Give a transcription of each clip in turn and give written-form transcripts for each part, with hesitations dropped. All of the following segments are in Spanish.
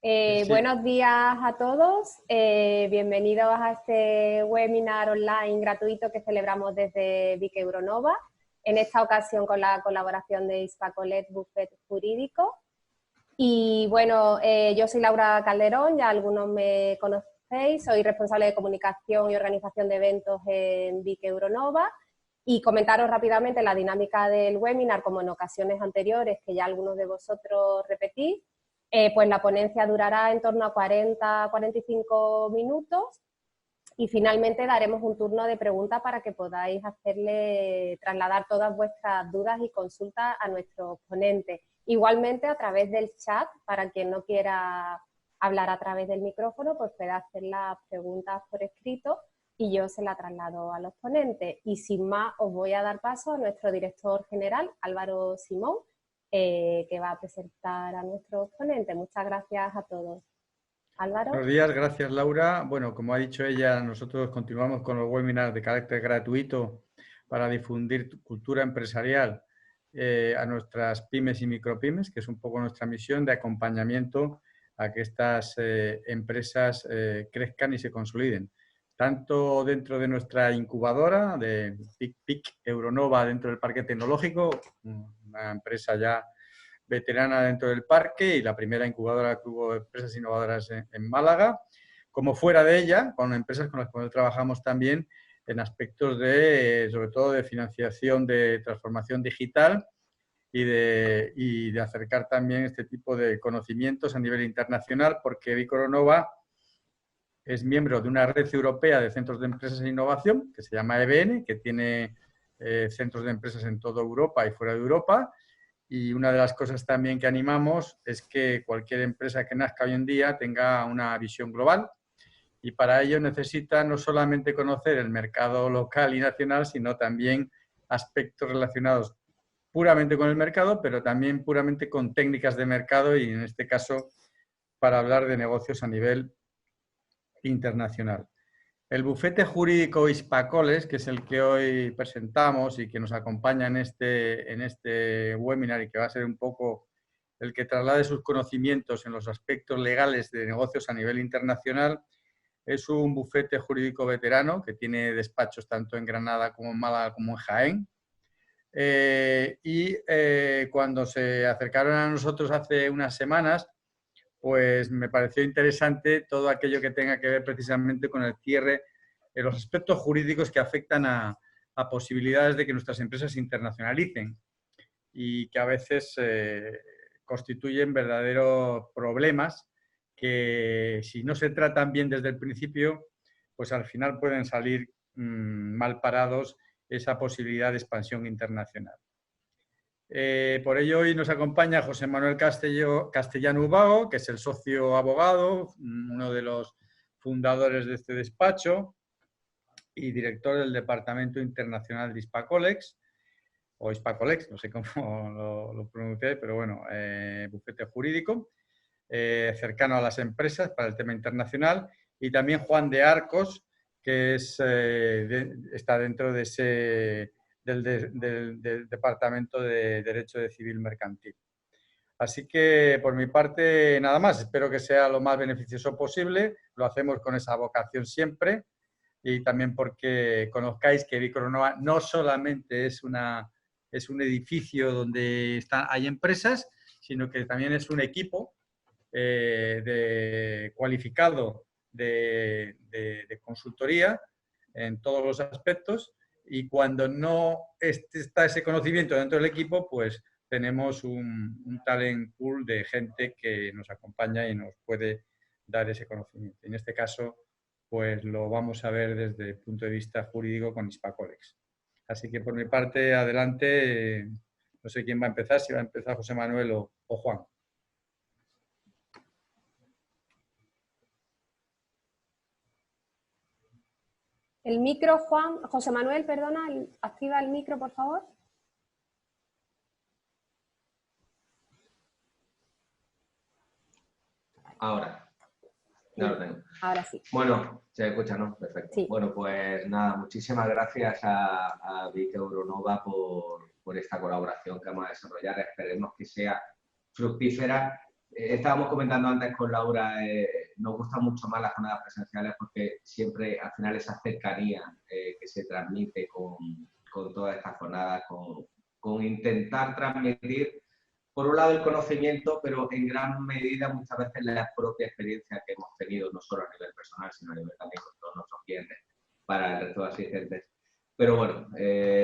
Sí. Buenos días a todos, bienvenidos a este webinar online gratuito que celebramos desde Vic Euronova, en esta ocasión con la colaboración de Hispacolet Bufete Jurídico. Y bueno, yo soy Laura Calderón, ya algunos me conocéis, soy responsable de comunicación y organización de eventos en Vic Euronova. Y comentaros rápidamente la dinámica del webinar, como en ocasiones anteriores, que ya algunos de vosotros repetís. Pues la ponencia durará en torno a 40-45 minutos y finalmente daremos un turno de preguntas para que podáis trasladar todas vuestras dudas y consultas a nuestros ponentes. Igualmente a través del chat, para quien no quiera hablar a través del micrófono, pues puede hacer las preguntas por escrito y yo se la traslado a los ponentes. Y sin más, os voy a dar paso a nuestro director general, Álvaro Simón, que va a presentar a nuestros ponentes. Muchas gracias a todos. Álvaro. Buenos días, gracias Laura. Bueno, como ha dicho ella, nosotros continuamos con los webinars de carácter gratuito para difundir cultura empresarial a nuestras pymes y micropymes, que es un poco nuestra misión de acompañamiento a que estas empresas crezcan y se consoliden. Tanto dentro de nuestra incubadora de PIC Euronova dentro del Parque Tecnológico, una empresa ya veterana dentro del parque y la primera incubadora que hubo de empresas innovadoras en Málaga, como fuera de ella, con empresas con las que trabajamos también en aspectos de, sobre todo, de financiación de transformación digital y de acercar también este tipo de conocimientos a nivel internacional, porque Vic Euronova es miembro de una red europea de centros de empresas e innovación, que se llama EBN, que tiene centros de empresas en toda Europa y fuera de Europa. Y una de las cosas también que animamos es que cualquier empresa que nazca hoy en día tenga una visión global y para ello necesita no solamente conocer el mercado local y nacional, sino también aspectos relacionados puramente con el mercado, pero también puramente con técnicas de mercado y en este caso para hablar de negocios a nivel internacional. El bufete jurídico Hispacoles, que es el que hoy presentamos y que nos acompaña en este webinar y que va a ser un poco el que traslade sus conocimientos en los aspectos legales de negocios a nivel internacional, es un bufete jurídico veterano que tiene despachos tanto en Granada como en Málaga como en Jaén. Cuando se acercaron a nosotros hace unas semanas, pues me pareció interesante todo aquello que tenga que ver precisamente con el cierre de los aspectos jurídicos que afectan a posibilidades de que nuestras empresas se internacionalicen y que a veces constituyen verdaderos problemas que si no se tratan bien desde el principio, pues al final pueden salir mal parados esa posibilidad de expansión internacional. Por ello hoy nos acompaña José Manuel Castellano Ubago, que es el socio abogado, uno de los fundadores de este despacho y director del Departamento Internacional de Hispacolex, o Hispacolex, no sé cómo lo pronuncié, pero bueno, bufete jurídico, cercano a las empresas para el tema internacional, y también Juan de Arcos, que está dentro de del Departamento de Derecho de Civil Mercantil. Así que, por mi parte, nada más. Espero que sea lo más beneficioso posible. Lo hacemos con esa vocación siempre y también porque conozcáis que Vic Euronova no solamente es un edificio donde hay empresas, sino que también es un equipo cualificado de consultoría en todos los aspectos. Y cuando no está ese conocimiento dentro del equipo, pues tenemos un talent pool de gente que nos acompaña y nos puede dar ese conocimiento. En este caso, pues lo vamos a ver desde el punto de vista jurídico con Hispacolex. Así que por mi parte, adelante, no sé quién va a empezar, si va a empezar José Manuel o Juan. El micro, Juan, José Manuel, perdona, activa el micro, por favor. Ahora, ya lo tengo. Ahora sí. Bueno, se escucha, ¿no? Perfecto. Sí. Bueno, pues nada, muchísimas gracias a Vic Euronova por esta colaboración que vamos a desarrollar. Esperemos que sea fructífera estábamos comentando antes con Laura, nos gustan mucho más las jornadas presenciales porque siempre al final esa cercanía que se transmite con todas estas jornadas, con intentar transmitir, por un lado el conocimiento, pero en gran medida muchas veces la propia experiencia que hemos tenido, no solo a nivel personal, sino a nivel también con todos nuestros clientes, para el resto de asistentes. Pero bueno,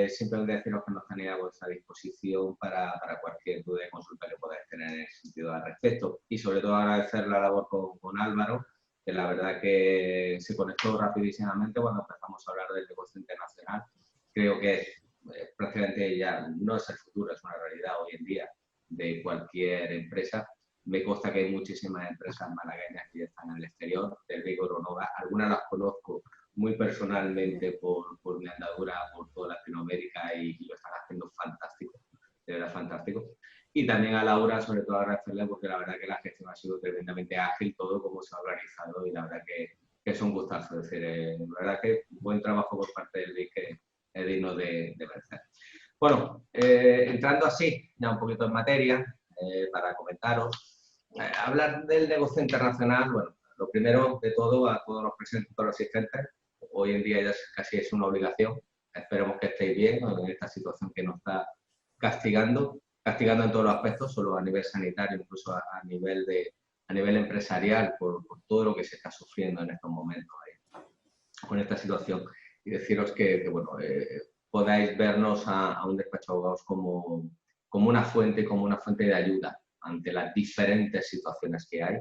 simplemente deciros que nos tenéis a vuestra disposición para cualquier duda y consulta que podáis tener en ese sentido al respecto. Y sobre todo agradecer la labor con Álvaro, que la verdad que se conectó rapidísimamente cuando empezamos a hablar del negocio internacional. Creo que prácticamente ya no es el futuro, es una realidad hoy en día de cualquier empresa. Me consta que hay muchísimas empresas malagueñas que ya están en el exterior, del Big Euronova. Algunas las conozco muy personalmente por mi andadura por toda Latinoamérica y lo están haciendo fantástico, de verdad fantástico. Y también a Laura, sobre todo agradecerle porque la verdad que la gestión ha sido tremendamente ágil, todo como se ha organizado y la verdad que es un gustazo. Es decir, la verdad que buen trabajo por parte del BIC que es digno de merecer. Bueno, entrando así ya un poquito en materia, para comentaros, hablar del negocio internacional, bueno, lo primero de todo a todos los presentes, todos los asistentes, hoy en día ya casi es una obligación, esperemos que estéis bien en esta situación que nos está castigando en todos los aspectos, solo a nivel sanitario, incluso a nivel empresarial, por todo lo que se está sufriendo en estos momentos con esta situación. Y deciros que bueno, podáis vernos a un despacho de abogados como una fuente de ayuda ante las diferentes situaciones que hay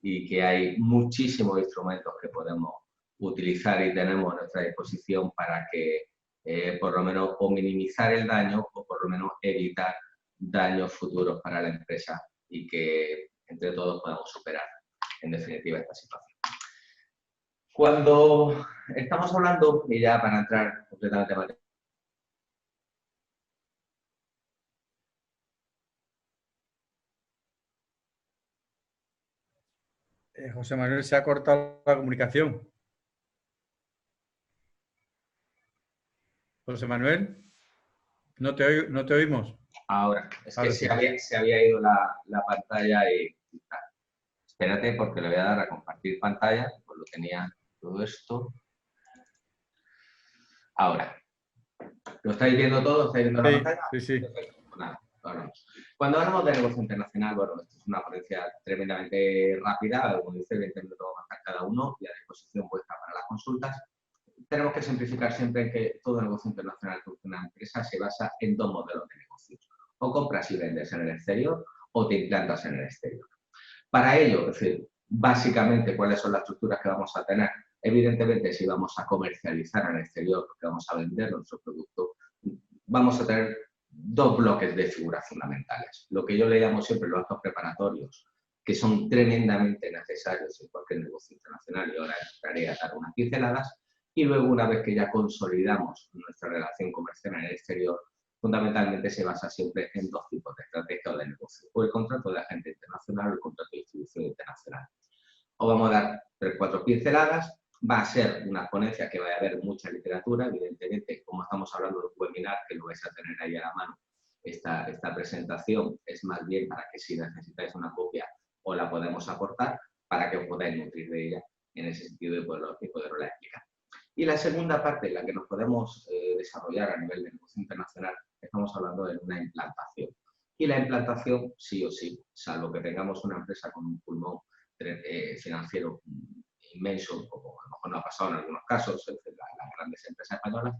y que hay muchísimos instrumentos que podemos utilizar y tenemos a nuestra disposición para que por lo menos o minimizar el daño o por lo menos evitar daños futuros para la empresa y que entre todos podamos superar en definitiva esta situación. Cuando estamos hablando, y ya para entrar completamente en materia, José Manuel, se ha cortado la comunicación. José Manuel, no te oímos. Ahora, es Ahora que sí. se había ido la pantalla y tal. Espérate porque le voy a dar a compartir pantalla, pues lo tenía todo esto. Ahora, ¿lo estáis viendo todo? ¿Estáis viendo la pantalla? Sí. Perfecto. Pues nada, hablamos. Cuando hablamos de negocio internacional, bueno, esto es una ponencia tremendamente rápida, como dice, 20 minutos va a estar cada uno y a disposición vuestra para las consultas. Tenemos que simplificar siempre en que todo negocio internacional que una empresa se basa en dos modelos de negocios. O compras y vendes en el exterior o te implantas en el exterior. Para ello, es decir, básicamente, ¿cuáles son las estructuras que vamos a tener? Evidentemente, si vamos a comercializar en el exterior, porque vamos a vender nuestro producto, vamos a tener dos bloques de figuras fundamentales. Lo que yo le llamo siempre los actos preparatorios, que son tremendamente necesarios en cualquier negocio internacional, y ahora entraré a dar unas pinceladas. Y luego, una vez que ya consolidamos nuestra relación comercial en el exterior, fundamentalmente se basa siempre en dos tipos de estrategia o de negocio, o el contrato de agente internacional o el contrato de distribución internacional. Os vamos a dar 3-4 pinceladas. Va a ser una ponencia que va a haber mucha literatura, evidentemente, como estamos hablando de un webinar, que lo vais a tener ahí a la mano, esta presentación es más bien para que si necesitáis una copia os la podemos aportar, para que os podáis nutrir de ella en ese sentido de poderla explicar. Y la segunda parte en la que nos podemos desarrollar a nivel de negocio internacional, estamos hablando de una implantación. Y la implantación, sí o sí, salvo que tengamos una empresa con un pulmón financiero inmenso, como a lo mejor no ha pasado en algunos casos, las grandes empresas españolas,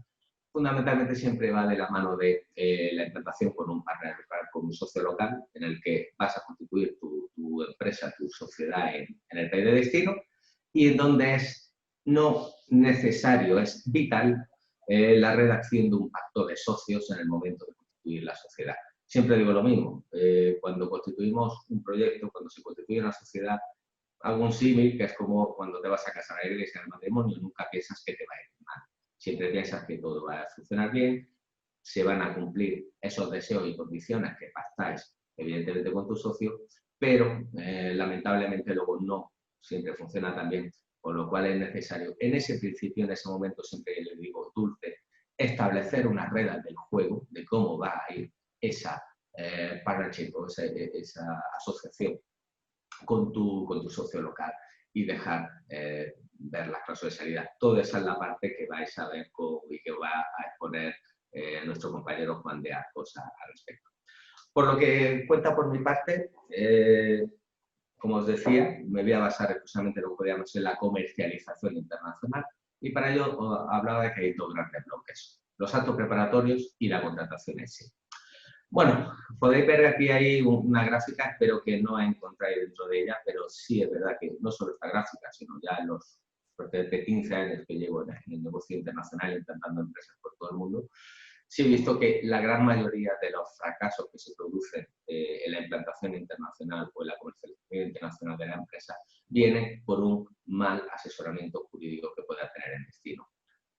fundamentalmente siempre va de la mano de la implantación con un partner, con un socio local, en el que vas a constituir tu empresa, tu sociedad en el país de destino, y en donde es no necesario, es vital la redacción de un pacto de socios en el momento de constituir la sociedad. Siempre digo lo mismo, cuando constituimos un proyecto, cuando se constituye una sociedad, hago un símil que es como cuando te vas a casar a la iglesia en el matrimonio, nunca piensas que te va a ir mal. Siempre piensas que todo va a funcionar bien, se van a cumplir esos deseos y condiciones que pactáis, evidentemente, con tu socio, pero lamentablemente luego no siempre funciona tan bien, por lo cual es necesario en ese principio, en ese momento, siempre les digo dulce, establecer unas reglas del juego de cómo va a ir esa partnership o esa asociación con tu socio local y dejar ver las cláusulas de salida. Toda esa es la parte que vais a ver y que va a exponer nuestro compañero Juan de Arcos al respecto. Por lo que cuenta por mi parte, como os decía, me voy a basar exclusivamente en lo que podríamos ser la comercialización internacional y para ello hablaba de que hay dos grandes bloques, los actos preparatorios y la contratación en sí. Bueno, podéis ver aquí hay una gráfica, espero que no encontráis dentro de ella, pero sí es verdad que no solo esta gráfica, sino ya en los desde 15 años que llevo en el negocio internacional intentando empresas por todo el mundo, sí he visto que la gran mayoría de los fracasos que se producen en la implantación internacional o en la comercialización internacional de la empresa viene por un mal asesoramiento jurídico que pueda tener el destino.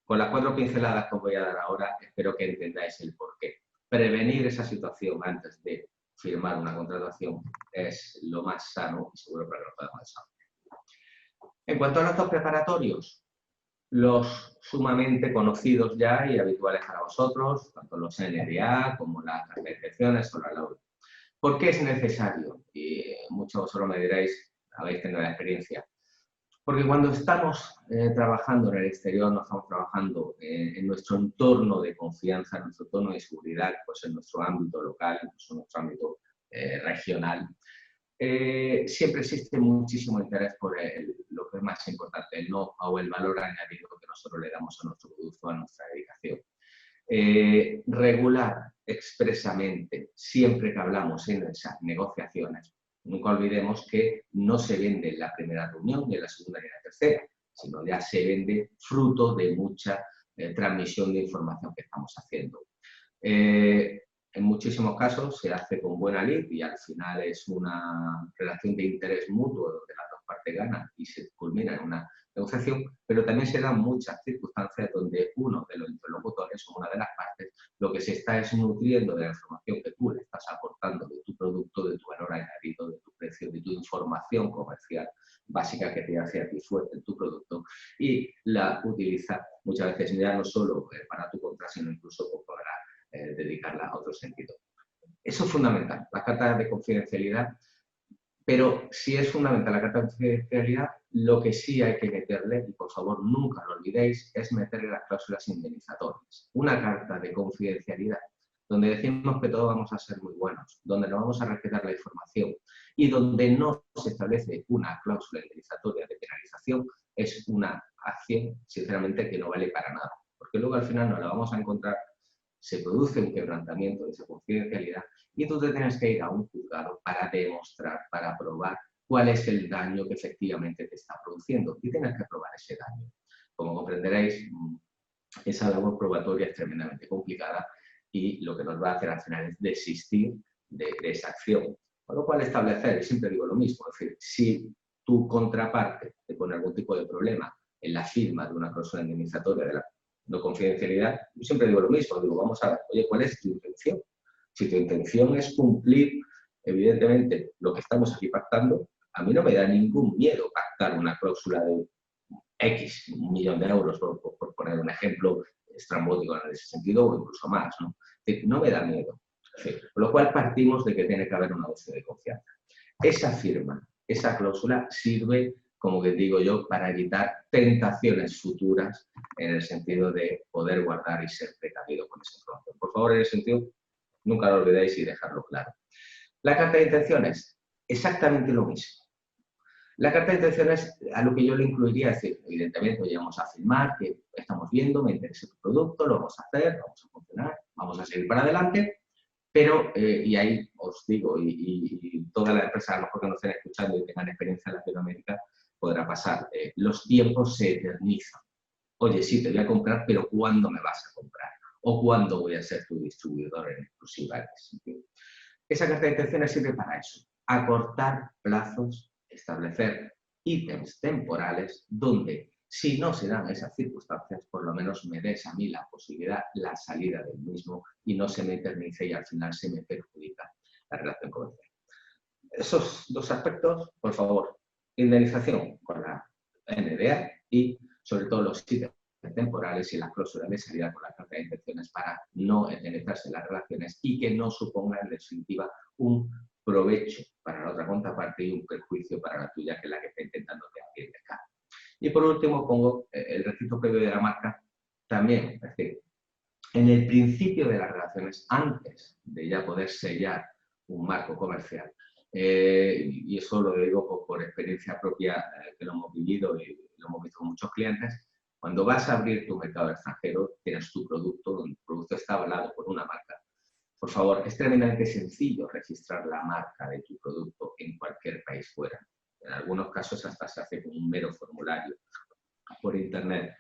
Con las 4 pinceladas que os voy a dar ahora, espero que entendáis el porqué. Prevenir esa situación antes de firmar una contratación es lo más sano y seguro para que lo podamos desarrollar. En cuanto a los actos preparatorios, los sumamente conocidos ya y habituales para vosotros, tanto los NDA como las cartas de intenciones o la LOI. ¿Por qué es necesario? Y muchos de vosotros me diréis, habéis tenido la experiencia. Porque cuando estamos trabajando en el exterior, no estamos trabajando en nuestro entorno de confianza, en nuestro entorno de seguridad, pues en nuestro ámbito local, incluso en nuestro ámbito regional, siempre existe muchísimo interés por lo que es más importante, el know o el valor añadido que nosotros le damos a nuestro producto, a nuestra dedicación. Regular expresamente, siempre que hablamos en esas negociaciones, nunca olvidemos que no se vende en la primera reunión, ni en la segunda ni en la tercera, sino ya se vende fruto de mucha transmisión de información que estamos haciendo. En muchísimos casos se hace con buena lid y al final es una relación de interés mutuo donde las dos partes ganan y se culmina en una negociación, pero también se dan muchas circunstancias donde uno de los interlocutores o una de las partes lo que se está es nutriendo de la información que tú le estás aportando de tu producto, de tu valor añadido, de tu precio, de tu información comercial básica que te hace a ti fuerte en tu producto y la utiliza muchas veces ya no solo para tu compra, sino incluso para dedicarla a otro sentido. Eso es fundamental, la carta de confidencialidad, pero si es fundamental la carta de confidencialidad, lo que sí hay que meterle, y por favor nunca lo olvidéis, es meterle las cláusulas indemnizatorias. Una carta de confidencialidad donde decimos que todos vamos a ser muy buenos, donde no vamos a respetar la información y donde no se establece una cláusula indemnizatoria de penalización, es una acción, sinceramente, que no vale para nada. Porque luego al final nos la vamos a encontrar, se produce un quebrantamiento de esa confidencialidad y tú te tienes que ir a un juzgado para demostrar, para probar cuál es el daño que efectivamente te está produciendo y tienes que probar ese daño. Como comprenderéis, esa labor probatoria es tremendamente complicada y lo que nos va a hacer al final es desistir de esa acción. Con lo cual establecer, y siempre digo lo mismo, es decir, si tu contraparte te pone algún tipo de problema en la firma de una cláusula indemnizatoria de la no confidencialidad, yo siempre digo lo mismo, digo, vamos a ver, oye, ¿cuál es tu intención? Si tu intención es cumplir, evidentemente, lo que estamos aquí pactando, a mí no me da ningún miedo pactar una cláusula de X, 1 millón de euros, por poner un ejemplo estrambótico en ese sentido, o incluso más, ¿no? No me da miedo. Con lo cual partimos de que tiene que haber una dosis de confianza. Esa firma, esa cláusula sirve, como que digo yo, para evitar tentaciones futuras en el sentido de poder guardar y ser precavido con esa información. Por favor, en ese sentido, nunca lo olvidéis y dejarlo claro. La carta de intenciones, exactamente lo mismo. La carta de intenciones, a lo que yo le incluiría es decir, evidentemente, hoy vamos a firmar, que estamos viendo, me interesa tu producto, lo vamos a hacer, vamos a funcionar, vamos a seguir para adelante, pero, y ahí os digo, y todas las empresas a lo mejor que nos estén escuchando y tengan experiencia en Latinoamérica, podrá pasar. Los tiempos se eternizan. Oye, sí, te voy a comprar, pero ¿cuándo me vas a comprar? ¿O cuándo voy a ser tu distribuidor en exclusiva? Esa carta de intenciones sirve para eso, acortar plazos, establecer ítems temporales donde, si no se dan esas circunstancias, por lo menos me des a mí la posibilidad, la salida del mismo y no se me eternice y al final se me perjudica la relación comercial. Esos dos aspectos, por favor, indemnización con la NDA y sobre todo los ítems temporales y las cláusulas de salida con la carta de intenciones para no eternitzarse las relaciones y que no suponga en definitiva un provecho para la otra contraparte y un perjuicio para la tuya, que es la que está intentando abrir el mercado. Y por último pongo el registro previo de la marca también, es decir, en el principio de las relaciones, antes de ya poder sellar un marco comercial, y eso lo digo por experiencia propia, que lo hemos vivido y lo hemos visto con muchos clientes. Cuando vas a abrir tu mercado extranjero, tienes tu producto está avalado por una marca. Por favor, es tremendamente sencillo registrar la marca de tu producto en cualquier país fuera. En algunos casos hasta se hace con un mero formulario por internet.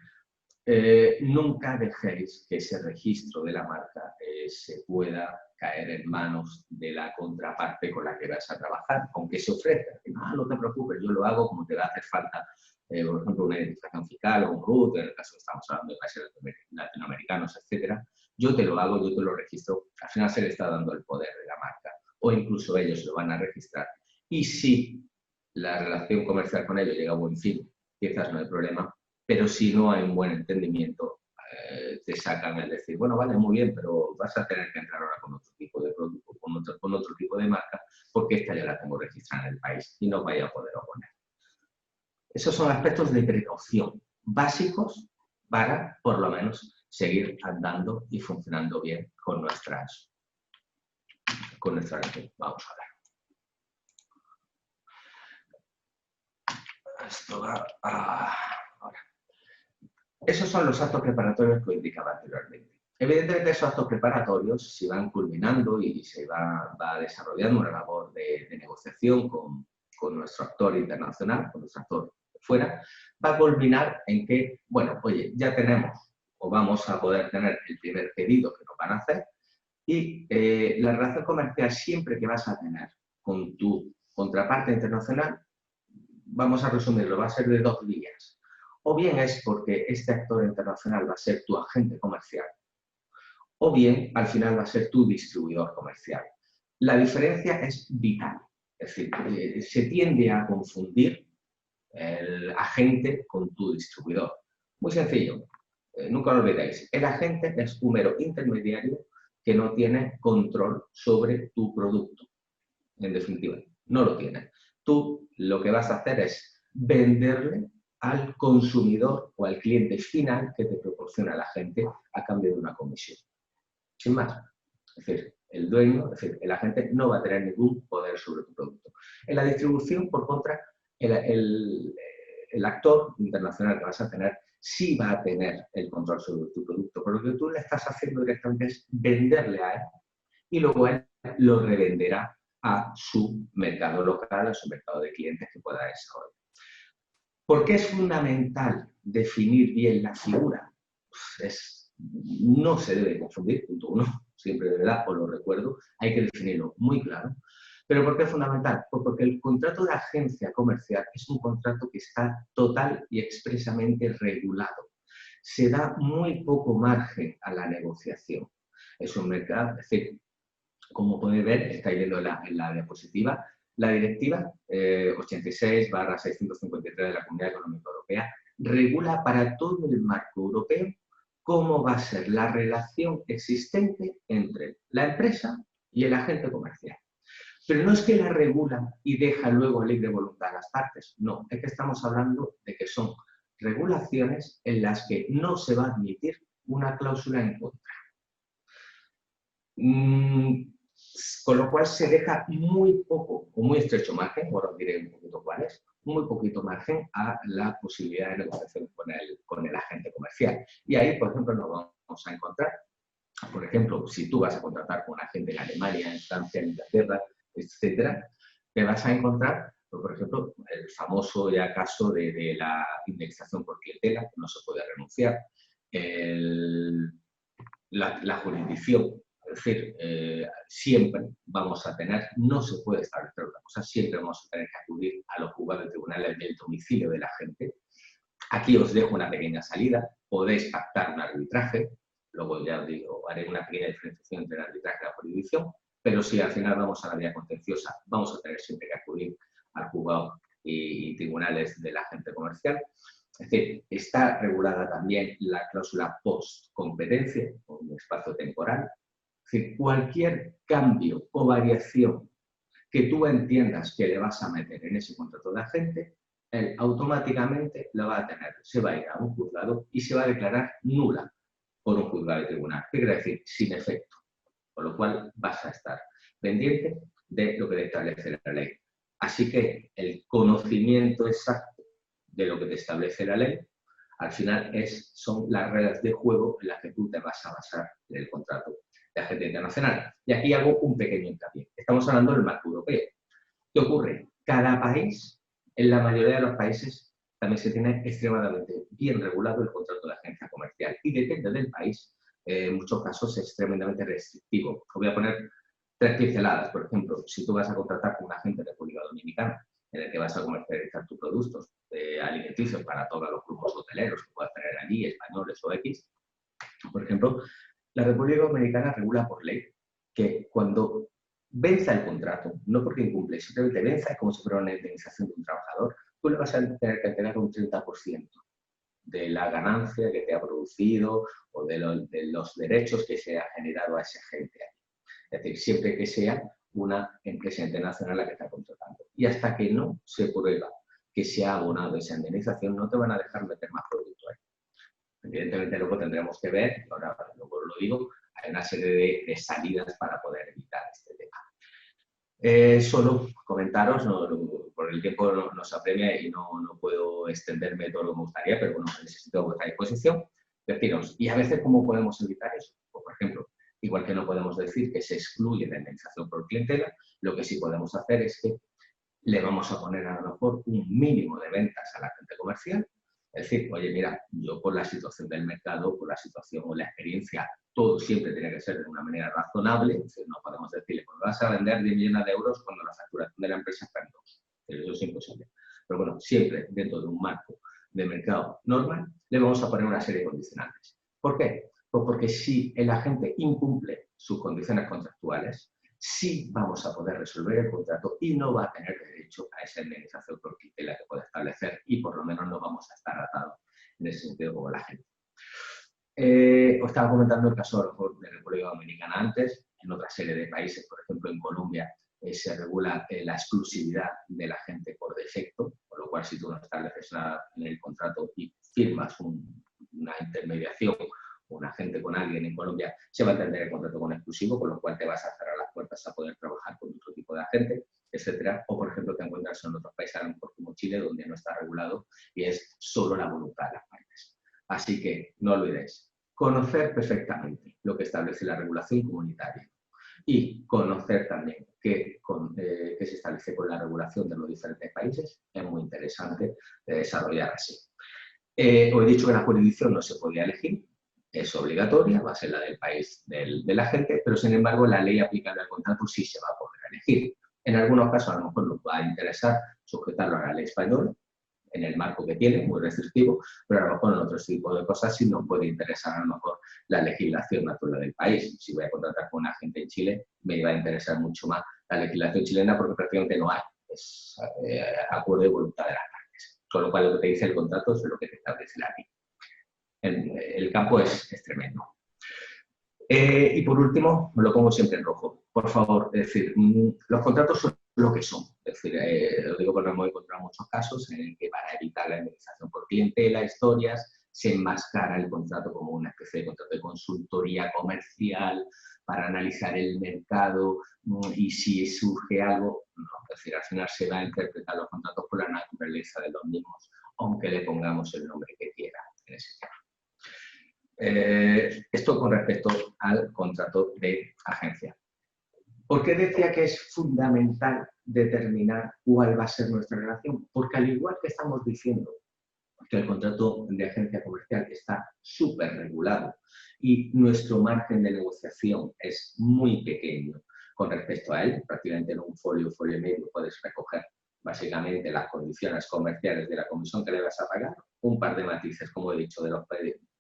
Nunca dejéis que ese registro de la marca se pueda caer en manos de la contraparte con la que vas a trabajar, aunque se ofrezca. No te preocupes, yo lo hago como te va a hacer falta, por ejemplo, una identificación fiscal o un RUT, en el caso que estamos hablando de países latinoamericanos, etcétera. Yo te lo hago, yo te lo registro. Al final se le está dando el poder de la marca, o incluso ellos lo van a registrar. Y si la relación comercial con ellos llega a buen fin, quizás no hay problema. Pero si no hay un buen entendimiento, te sacan el decir, bueno, vale, muy bien, pero vas a tener que entrar ahora con otro tipo de producto, con otro tipo de marca, porque esta ya la tengo registrada en el país y no vaya a poder oponer. Esos son aspectos de precaución básicos para, por lo menos, seguir andando y funcionando bien con nuestra red. Vamos a ver. Esto va a... Esos son los actos preparatorios que indicaba anteriormente. Evidentemente, esos actos preparatorios se van culminando y se va desarrollando una labor de negociación con nuestro actor internacional, con nuestro actor fuera, va a culminar en que, bueno, oye, ya tenemos o vamos a poder tener el primer pedido que nos van a hacer y la relación comercial siempre que vas a tener con tu contraparte internacional, vamos a resumirlo, va a ser de dos vías. O bien es porque este actor internacional va a ser tu agente comercial, o bien al final va a ser tu distribuidor comercial. La diferencia es vital, es decir, se tiende a confundir el agente con tu distribuidor. Muy sencillo, nunca lo olvidéis, el agente es un mero intermediario que no tiene control sobre tu producto, en definitiva, no lo tiene. Tú lo que vas a hacer es venderle al consumidor o al cliente final que te proporciona la gente a cambio de una comisión. Sin más. Es decir, el dueño, es decir, el agente no va a tener ningún poder sobre tu producto. En la distribución, por contra, el actor internacional que vas a tener sí va a tener el control sobre tu producto, pero lo que tú le estás haciendo directamente es venderle a él y luego él lo revenderá a su mercado local, a su mercado de clientes que pueda desarrollar. ¿Por qué es fundamental definir bien la figura? No se debe confundir, punto uno, siempre de verdad os lo recuerdo, hay que definirlo muy claro. ¿Pero por qué es fundamental? Pues porque el contrato de agencia comercial es un contrato que está total y expresamente regulado. Se da muy poco margen a la negociación. Es un mercado, es decir, como podéis ver, estáis viendo en la diapositiva, la directiva 86/653 de la Comunidad Económica Europea regula para todo el marco europeo cómo va a ser la relación existente entre la empresa y el agente comercial. Pero no es que la regula y deja luego a libre voluntad a las partes, no, es que estamos hablando de que son regulaciones en las que no se va a admitir una cláusula en contra. Con lo cual se deja muy poco o muy estrecho margen, ahora os diré un poquito cuál es, muy poquito margen a la posibilidad de negociación con el agente comercial. Y ahí, por ejemplo, nos vamos a encontrar, por ejemplo, si tú vas a contratar con un agente en Alemania, en Francia, en Inglaterra, etcétera, te vas a encontrar, por ejemplo, el famoso ya caso de la indexación por clientela, que no se puede renunciar, la jurisdicción. Es decir, siempre vamos a tener, no se puede establecer otra cosa, siempre vamos a tener que acudir a los juzgados de tribunales del domicilio de la gente. Aquí os dejo una pequeña salida, podéis pactar un arbitraje, luego ya os digo, haré una pequeña diferenciación entre el arbitraje y la jurisdicción, pero si al final vamos a la vía contenciosa, vamos a tener siempre que acudir al juzgado y tribunales de la agente comercial. Es decir, está regulada también la cláusula post-competencia, con un espacio temporal. Es decir, cualquier cambio o variación que tú entiendas que le vas a meter en ese contrato de agente, él automáticamente lo va a tener, se va a ir a un juzgado y se va a declarar nula por un juzgado de tribunal. ¿Qué quiere decir? Sin efecto. Con lo cual vas a estar pendiente de lo que te establece la ley. Así que el conocimiento exacto de lo que te establece la ley, al final son las reglas de juego en las que tú te vas a basar en el contrato de agente internacional. Y aquí hago un pequeño hincapié. Estamos hablando del marco europeo. ¿Qué ocurre? Cada país, en la mayoría de los países, también se tiene extremadamente bien regulado el contrato de agencia comercial. Y depende del país, en muchos casos es tremendamente restrictivo. Os voy a poner 3 pinceladas. Por ejemplo, si tú vas a contratar con un agente de República Dominicana, en el que vas a comercializar tus productos alimenticios para todos los grupos hoteleros que puedas tener allí, españoles o X, por ejemplo, la República Dominicana regula por ley que cuando venza el contrato, no porque incumple, simplemente venza, es como si fuera una indemnización de un trabajador, tú le vas a tener que entregar un 30% de la ganancia que te ha producido o de los derechos que se ha generado a ese agente. Es decir, siempre que sea una empresa internacional la que está contratando. Y hasta que no se prueba que se ha abonado esa indemnización, no te van a dejar meter más producto ahí. Evidentemente luego tendremos que ver, ahora luego lo digo, hay una serie de salidas para poder evitar este tema. Solo comentaros, por el tiempo nos apremia y no puedo extenderme todo lo que me gustaría, pero bueno, necesito vuestra disposición. Deciros, ¿y a veces cómo podemos evitar eso? Pues, por ejemplo, igual que no podemos decir que se excluye la indemnización por clientela, lo que sí podemos hacer es que le vamos a poner a lo mejor un mínimo de ventas a la gente comercial. Es decir, oye, mira, yo por la situación del mercado, por la situación o la experiencia, todo siempre tiene que ser de una manera razonable. Es decir, no podemos decirle, pues vas a vender 10 millones de euros cuando la facturación de la empresa está en 2. Eso es imposible. Pero bueno, siempre dentro de un marco de mercado normal, le vamos a poner una serie de condicionantes. ¿Por qué? Pues porque si el agente incumple sus condiciones contractuales, sí vamos a poder resolver el contrato y no va a tener derecho a esa indemnización por clientela que puede establecer y por lo menos no vamos a estar atados en ese sentido como la gente. Os estaba comentando el caso a lo mejor de República Dominicana antes, en otra serie de países, por ejemplo en Colombia, se regula la exclusividad de la gente por defecto, por lo cual si tú no estableces en el contrato y firmas una intermediación, un agente con alguien en Colombia, se va a entender el contrato con exclusivo, con lo cual te vas a cerrar las puertas a poder trabajar con otro tipo de agente, etcétera. O, por ejemplo, te encuentras en otros países, a lo mejor como Chile, donde no está regulado y es solo la voluntad de las partes. Así que no olvidéis, conocer perfectamente lo que establece la regulación comunitaria y conocer también qué se establece con la regulación de los diferentes países es muy interesante de desarrollar así. Os he dicho que la jurisdicción no se podía elegir, es obligatoria, va a ser la del país del agente, pero sin embargo la ley aplicable al contrato sí se va a poder elegir. En algunos casos a lo mejor nos va a interesar sujetarlo a la ley española, en el marco que tiene, muy restrictivo, pero a lo mejor en otro tipo de cosas sí nos puede interesar a lo mejor la legislación natural del país. Si voy a contratar con un agente en Chile, me va a interesar mucho más la legislación chilena porque prácticamente no hay, es acuerdo de voluntad de las partes. Con lo cual lo que te dice el contrato es lo que te establece la ley. El campo es tremendo. Y por último, me lo pongo siempre en rojo. Por favor, es decir, los contratos son lo que son. Es decir, lo digo porque hemos encontrado muchos casos en el que para evitar la indemnización por clientela, historias, se enmascara el contrato como una especie de contrato de consultoría comercial para analizar el mercado y si surge algo, no, es decir, al final se va a interpretar los contratos por la naturaleza de los mismos, aunque le pongamos el nombre que quiera en ese tema. Esto con respecto al contrato de agencia. ¿Por qué decía que es fundamental determinar cuál va a ser nuestra relación? Porque al igual que estamos diciendo que el contrato de agencia comercial está súper regulado y nuestro margen de negociación es muy pequeño con respecto a él, prácticamente en un folio y medio puedes recoger básicamente las condiciones comerciales de la comisión que le vas a pagar, un par de matices, como he dicho, de los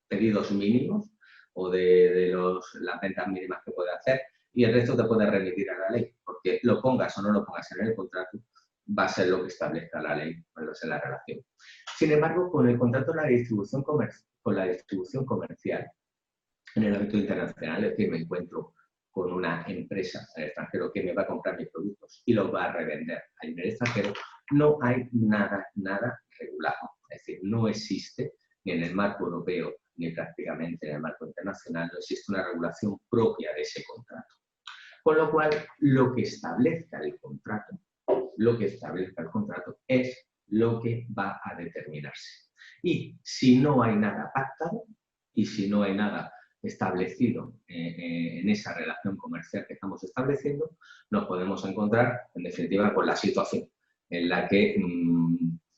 pedidos mínimos o de las ventas mínimas que puede hacer, y el resto te puede remitir a la ley, porque lo pongas o no lo pongas en el contrato, va a ser lo que establezca la ley, va a ser la relación. Sin embargo, con el contrato de la distribución comercial, en el ámbito internacional, es decir, me encuentro con una una empresa en el extranjero que me va a comprar mis productos y los va a revender ahí en el extranjero, no hay nada regulado. Es decir, no existe ni en el marco europeo ni prácticamente en el marco internacional, no existe una regulación propia de ese contrato. Con lo cual, lo que establezca el contrato es lo que va a determinarse. Y si no hay nada pactado y si no hay nada establecido en esa relación comercial que estamos estableciendo, nos podemos encontrar, en definitiva, con la situación en la que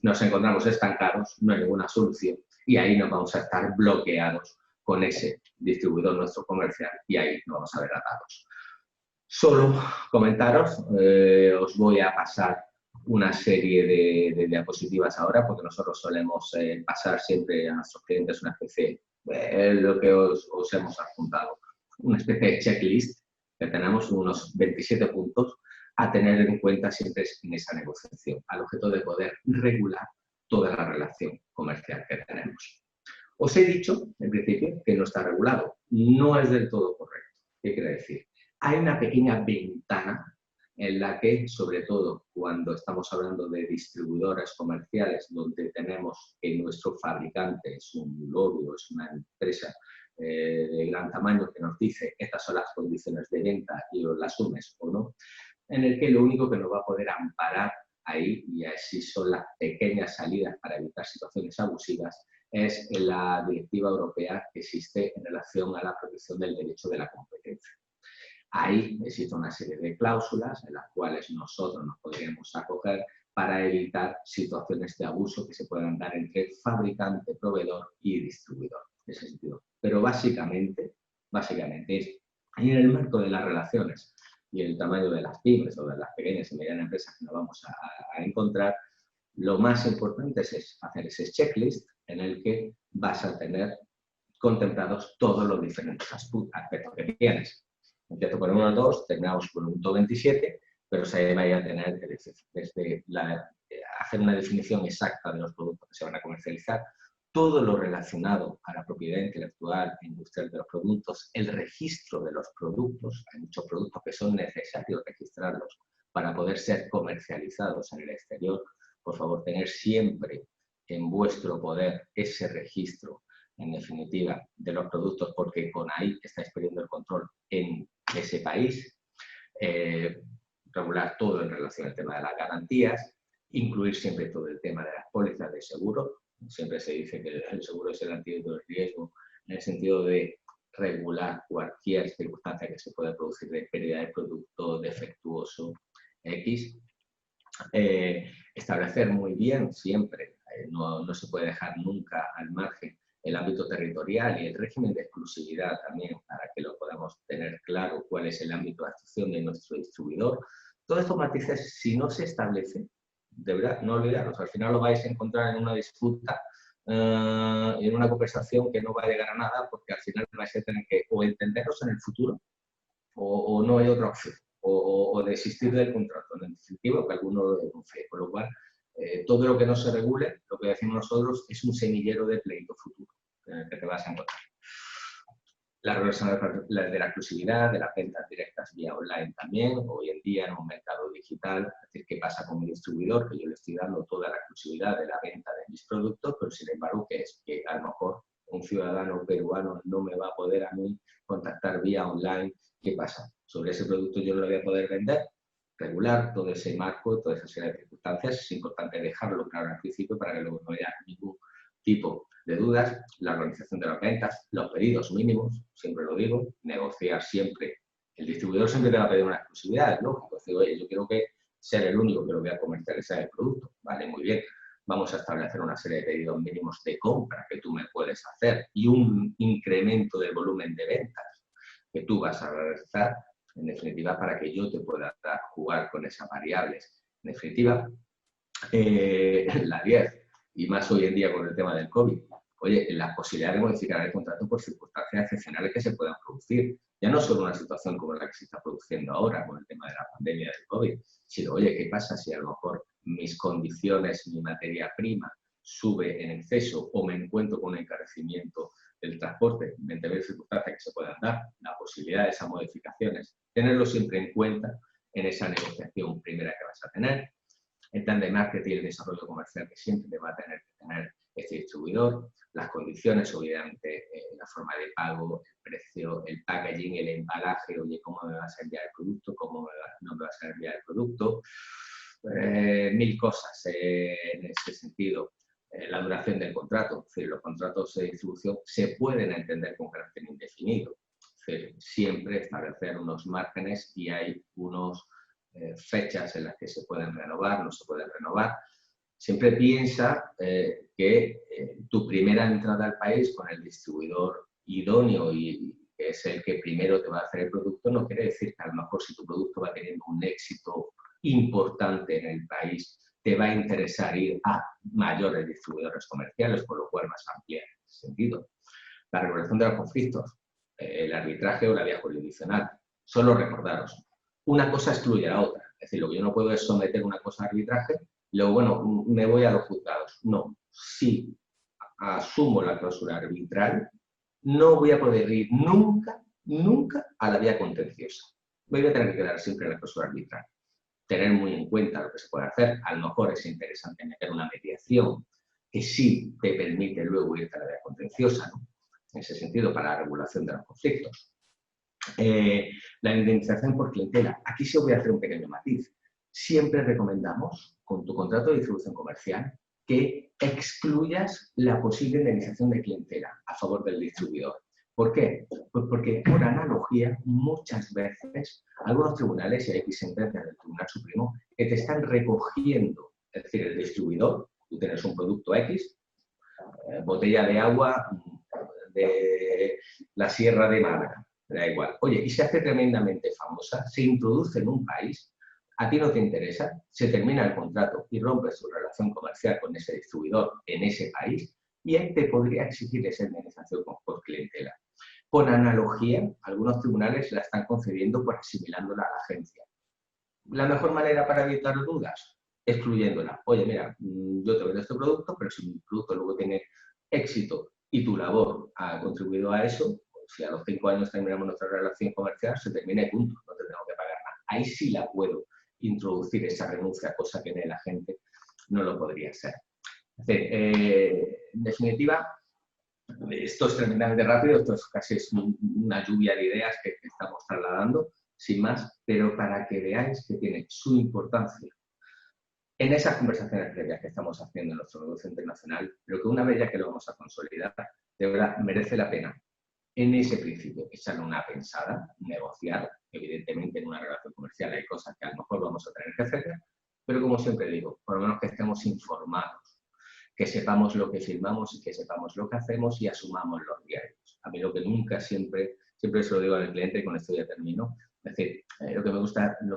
nos encontramos estancados, no hay ninguna solución, y ahí nos vamos a estar bloqueados con ese distribuidor nuestro comercial y ahí nos vamos a ver atados. Solo comentaros, os voy a pasar una serie de diapositivas ahora, porque nosotros solemos pasar siempre a nuestros clientes una especie de lo que os hemos adjuntado, una especie de checklist que tenemos unos 27 puntos a tener en cuenta siempre en esa negociación, al objeto de poder regular toda la relación comercial que tenemos. Os he dicho, en principio, que no está regulado. No es del todo correcto. ¿Qué quiere decir? Hay una pequeña ventana en la que, sobre todo cuando estamos hablando de distribuidoras comerciales, donde tenemos que nuestro fabricante es un lobby o es una empresa de gran tamaño que nos dice estas son las condiciones de venta y o las asumes o no, en el que lo único que nos va a poder amparar ahí, y así son las pequeñas salidas para evitar situaciones abusivas, es la directiva europea que existe en relación a la protección del derecho de la competencia. Ahí existe una serie de cláusulas en las cuales nosotros nos podríamos acoger para evitar situaciones de abuso que se puedan dar entre fabricante, proveedor y distribuidor. En ese sentido. Pero básicamente es en el marco de las relaciones y el tamaño de las pymes o de las pequeñas y medianas empresas que nos vamos a encontrar, lo más importante es hacer ese checklist en el que vas a tener contemplados todos los diferentes aspectos que tienes. Empiezo por el 1 al 2, terminamos por el punto 27, pero se vaya a tener desde hacer una definición exacta de los productos que se van a comercializar, todo lo relacionado a la propiedad intelectual e industrial de los productos, el registro de los productos. Hay muchos productos que son necesarios registrarlos para poder ser comercializados en el exterior. Por favor, tener siempre en vuestro poder ese registro, en definitiva, de los productos, porque con ahí estáis perdiendo el control en ese país. Regular todo en relación al tema de las garantías, incluir siempre todo el tema de las pólizas de seguro. Siempre se dice que el seguro es el antídoto del riesgo, en el sentido de regular cualquier circunstancia que se pueda producir de pérdida de producto defectuoso X. Establecer muy bien siempre, no se puede dejar nunca al margen el ámbito territorial y el régimen de exclusividad también, para que lo podamos tener claro cuál es el ámbito de actuación de nuestro distribuidor. Todos estos matices, si no se establecen, de verdad, no olvidaros, al final lo vais a encontrar en una disputa y en una conversación que no va a llegar a nada, porque al final vais a tener que o entenderos en el futuro o no hay otra opción, o desistir del contrato, en definitiva, que alguno lo denuncie. Con lo cual, todo lo que no se regule, lo que decimos nosotros, es un semillero de pleito futuro que te vas a encontrar. La regulación de la exclusividad, de las ventas directas vía online también, hoy en día en un mercado digital, es decir, ¿qué pasa con mi distribuidor? Que yo le estoy dando toda la exclusividad de la venta de mis productos, pero sin embargo, ¿qué es? Que a lo mejor un ciudadano peruano no me va a poder a mí contactar vía online. ¿Qué pasa? Sobre ese producto yo no lo voy a poder vender. Regular todo ese marco, toda esa serie de circunstancias, es importante dejarlo claro al principio para que luego no haya ningún tipo de dudas. La organización de las ventas, los pedidos mínimos, siempre lo digo, negociar siempre. El distribuidor siempre te va a pedir una exclusividad, es lógico. Decir, oye, yo quiero ser el único que lo voy a comercializar el producto. Vale, muy bien. Vamos a establecer una serie de pedidos mínimos de compra que tú me puedes hacer y un incremento del volumen de ventas que tú vas a realizar, en definitiva, para que yo te pueda jugar con esas variables. En definitiva, la 10, y más hoy en día con el tema del COVID, oye, la posibilidad de modificar el contrato por circunstancias excepcionales que se puedan producir. Ya no solo una situación como la que se está produciendo ahora con el tema de la pandemia del COVID, sino, oye, ¿qué pasa si a lo mejor mis condiciones, mi materia prima sube en exceso o me encuentro con un encarecimiento el transporte, 20.000 circunstancias que se puedan dar, la posibilidad de esas modificaciones, tenerlo siempre en cuenta en esa negociación primera que vas a tener, el plan de marketing y el desarrollo comercial que siempre va a tener que tener este distribuidor, las condiciones, obviamente, la forma de pago, el precio, el packaging, el embalaje, oye, cómo me vas a enviar el producto, cómo no me vas a enviar el producto, 1000 cosas en ese sentido. La duración del contrato, es decir, los contratos de distribución se pueden entender con carácter indefinido, es decir, siempre establecer unos márgenes y hay unos fechas en las que se pueden renovar, no se pueden renovar. Siempre piensa que tu primera entrada al país con el distribuidor idóneo y que es el que primero te va a hacer el producto, no quiere decir que a lo mejor si tu producto va teniendo un éxito importante en el país, te va a interesar ir a mayores distribuidores comerciales, por lo cual vas a ampliar en ese sentido. La regulación de los conflictos, el arbitraje o la vía jurisdiccional. Solo recordaros, una cosa excluye a la otra. Es decir, lo que yo no puedo es someter una cosa a arbitraje, luego, bueno, me voy a los juzgados. No, si asumo la cláusula arbitral, no voy a poder ir nunca, nunca a la vía contenciosa. Voy a tener que quedar siempre en la cláusula arbitral. Tener muy en cuenta lo que se puede hacer. A lo mejor es interesante meter una mediación que sí te permite luego irte a la vía contenciosa, ¿no? En ese sentido, para la regulación de los conflictos. La indemnización por clientela. Aquí sí voy a hacer un pequeño matiz. Siempre recomendamos, con tu contrato de distribución comercial, que excluyas la posible indemnización de clientela a favor del distribuidor. ¿Por qué? Pues porque, por analogía, muchas veces algunos tribunales, y hay sentencias del Tribunal Supremo, que te están recogiendo, es decir, el distribuidor, tú tienes un producto X, botella de agua de la Sierra de Málaga, da igual. Oye, y se hace tremendamente famosa, se introduce en un país, a ti no te interesa, se termina el contrato y rompes tu relación comercial con ese distribuidor en ese país, y él te podría exigir esa indemnización por clientela. Por analogía, algunos tribunales la están concediendo por asimilándola a la agencia. La mejor manera para evitar dudas, excluyéndola. Oye, mira, yo te vendo este producto, pero si mi producto luego tiene éxito y tu labor ha contribuido a eso, pues si a los 5 años terminamos nuestra relación comercial, se termina y punto, no te tengo que pagar nada. Ahí sí la puedo introducir esa renuncia, cosa que en el agente no lo podría ser. Es decir, en definitiva, esto es tremendamente rápido, esto es casi una lluvia de ideas que estamos trasladando, sin más, pero para que veáis que tiene su importancia en esas conversaciones previas que estamos haciendo en nuestro negocio internacional, pero que una vez ya que lo vamos a consolidar, de verdad merece la pena en ese principio echarle una pensada, negociar. Evidentemente en una relación comercial hay cosas que a lo mejor vamos a tener que hacer, pero como siempre digo, por lo menos que estemos informados, que sepamos lo que firmamos y que sepamos lo que hacemos y asumamos los riesgos. A mí lo que nunca, siempre se lo digo al cliente, y con esto ya termino, es decir, lo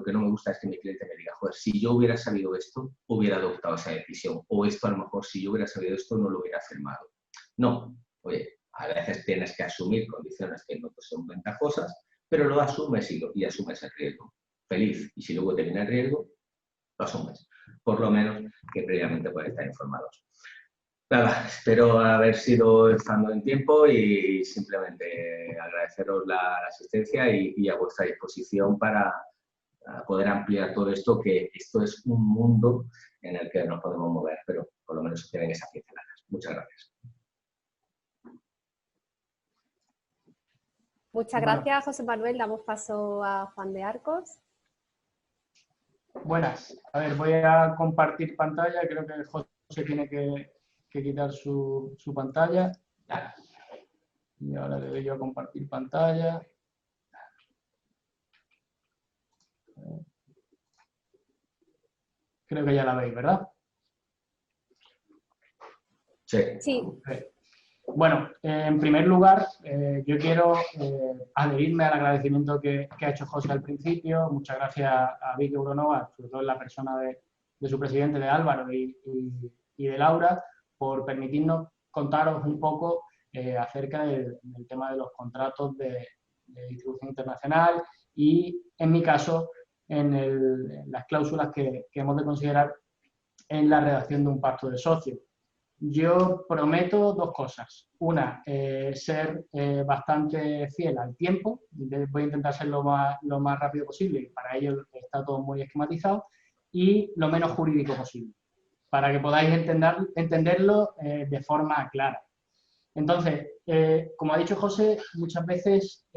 que no me gusta es que mi cliente me diga, joder, si yo hubiera sabido esto, hubiera adoptado esa decisión, o esto a lo mejor si yo hubiera sabido esto no lo hubiera firmado. No, oye, a veces tienes que asumir condiciones que no son ventajosas, pero lo asumes y asumes el riesgo. Feliz. Y si luego te viene el riesgo, lo asumes. Por lo menos que previamente puedan estar informados. Nada, espero haber sido estando en tiempo y simplemente agradeceros la asistencia y a vuestra disposición para poder ampliar todo esto, que esto es un mundo en el que nos podemos mover, pero por lo menos tienen esas pinceladas. Muchas gracias. Muchas gracias, José Manuel. Damos paso a Juan de Arcos. Buenas. A ver, voy a compartir pantalla. Creo que José tiene que quitar su pantalla. Y ahora le doy yo a compartir pantalla. Creo que ya la veis, ¿verdad? Sí. Sí. Bueno, en primer lugar, yo quiero adherirme al agradecimiento que ha hecho José al principio. Muchas gracias a Vic Euronova, sobre todo en la persona de su presidente, de Álvaro y de Laura, por permitirnos contaros un poco acerca del tema de los contratos de distribución internacional y, en mi caso, en las cláusulas que hemos de considerar en la redacción de un pacto de socios. yo prometo dos cosas. Una, ser bastante fiel al tiempo. Voy a intentar ser lo más rápido posible y para ello está todo muy esquematizado. Y lo menos jurídico posible, para que podáis entenderlo de forma clara. Entonces, como ha dicho José, muchas veces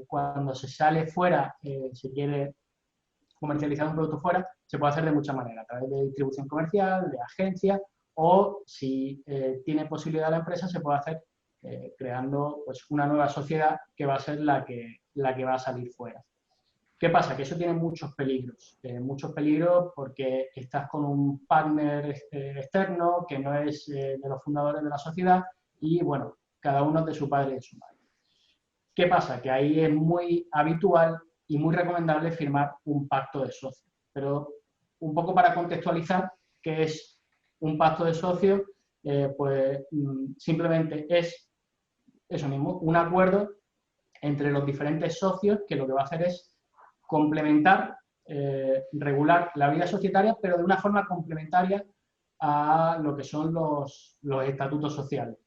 cuando se sale fuera, se quiere comercializar un producto fuera, se puede hacer de muchas maneras, a través de distribución comercial, de agencias, o si tiene posibilidad la empresa, se puede hacer creando pues, una nueva sociedad que va a ser la que va a salir fuera. ¿Qué pasa? Que eso tiene muchos peligros porque estás con un partner externo que no es de los fundadores de la sociedad y, bueno, cada uno es de su padre y de su madre. ¿Qué pasa? Que ahí es muy habitual y muy recomendable firmar un pacto de socios. Pero un poco para contextualizar qué es un pacto de socios, pues simplemente es eso mismo, un acuerdo entre los diferentes socios que lo que va a hacer es complementar, regular la vida societaria, pero de una forma complementaria a lo que son los estatutos sociales,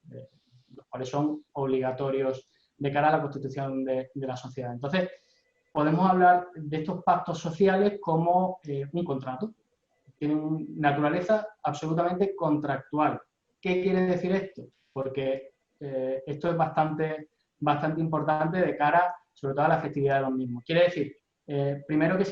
los cuales son obligatorios de cara a la constitución de la sociedad. Entonces, podemos hablar de estos pactos sociales como un contrato. Tienen naturaleza absolutamente contractual. ¿Qué quiere decir esto? Porque esto es bastante importante de cara, sobre todo, a la efectividad de los mismos. Quiere decir, primero que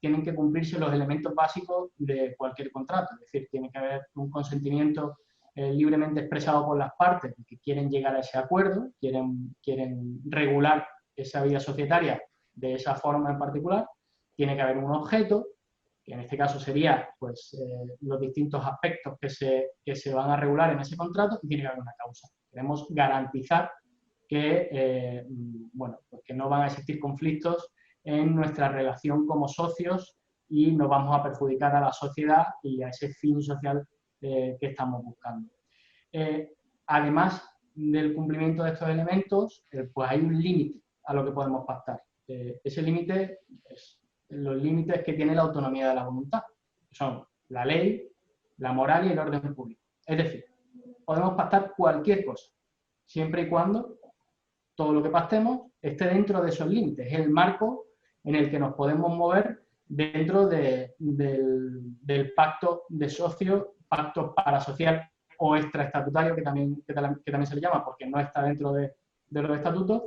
tienen que cumplirse los elementos básicos de cualquier contrato. Es decir, tiene que haber un consentimiento libremente expresado por las partes que quieren llegar a ese acuerdo, quieren regular esa vida societaria de esa forma en particular. Tiene que haber un objeto, que en este caso sería pues, los distintos aspectos que se van a regular en ese contrato, y tiene que haber una causa. Queremos garantizar que, bueno, pues que no van a existir conflictos en nuestra relación como socios y no vamos a perjudicar a la sociedad y a ese fin social que estamos buscando. Además del cumplimiento de estos elementos, pues hay un límite a lo que podemos pactar. Ese límite es los límites que tiene la autonomía de la voluntad, que son la ley, la moral y el orden público. Es decir, podemos pactar cualquier cosa, siempre y cuando todo lo que pactemos esté dentro de esos límites. Es el marco en el que nos podemos mover dentro del pacto de socios, pacto parasocial o extraestatutario, que también se le llama, porque no está dentro de los estatutos,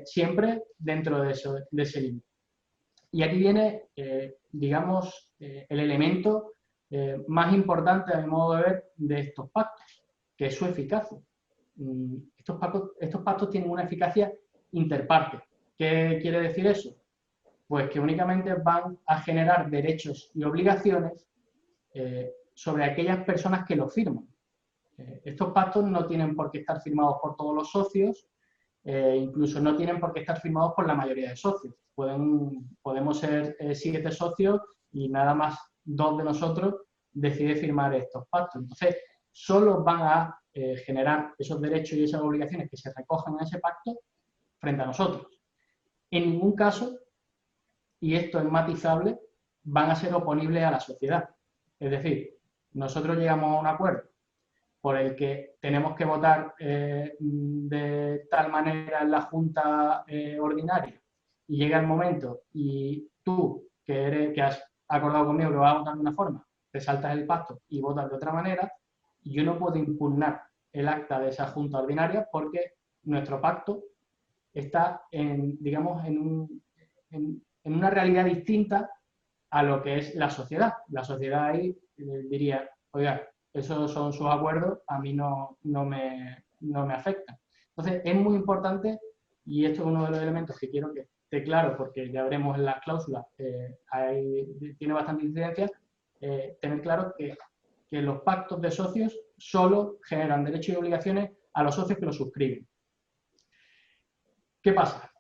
siempre dentro de ese límite. Y aquí viene, digamos, el elemento más importante, a mi modo de ver, de estos pactos, que es su eficacia. Estos pactos tienen una eficacia interparte. ¿Qué quiere decir eso? Pues que únicamente van a generar derechos y obligaciones sobre aquellas personas que los firman. Estos pactos no tienen por qué estar firmados por todos los socios, incluso no tienen por qué estar firmados por la mayoría de socios. Podemos ser 7 socios y nada más 2 de nosotros decide firmar estos pactos. Entonces, solo van a generar esos derechos y esas obligaciones que se recogen en ese pacto frente a nosotros. En ningún caso, y esto es matizable, van a ser oponibles a la sociedad. Es decir, nosotros llegamos a un acuerdo por el que tenemos que votar de tal manera en la Junta ordinaria, y llega el momento y tú, que has acordado conmigo que vas a votar de una forma, te saltas el pacto y votas de otra manera, yo no puedo impugnar el acta de esa Junta ordinaria porque nuestro pacto está digamos, en una realidad distinta a lo que es la sociedad. La sociedad ahí diría, oiga, esos son sus acuerdos, a mí no me afectan. Entonces, es muy importante, y esto es uno de los elementos que quiero que esté claro, porque ya veremos en las cláusulas, tiene bastante incidencia, tener claro que los pactos de socios solo generan derechos y obligaciones a los socios que los suscriben. ¿Qué pasa?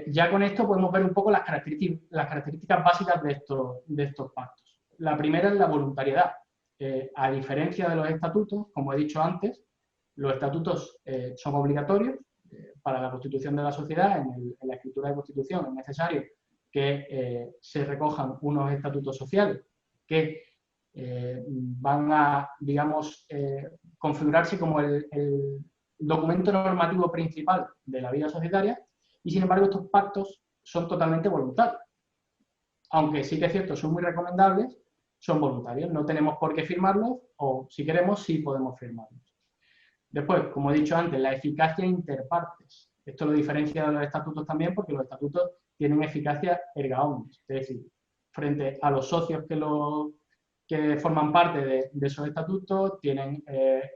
Ya con esto podemos ver un poco las características básicas de estos pactos. La primera es la voluntariedad. A diferencia de los estatutos, como he dicho antes, los estatutos son obligatorios para la constitución de la sociedad. En la escritura de constitución es necesario que se recojan unos estatutos sociales que van a, digamos, configurarse como el documento normativo principal de la vida societaria y, sin embargo, estos pactos son totalmente voluntarios. Aunque sí que es cierto, son muy recomendables, son voluntarios. No tenemos por qué firmarlos o, si queremos, sí podemos firmarlos. Después, como he dicho antes, la eficacia interpartes. Esto lo diferencia de los estatutos también porque los estatutos tienen eficacia erga omnes, es decir, frente a los socios que forman parte de esos estatutos, tienen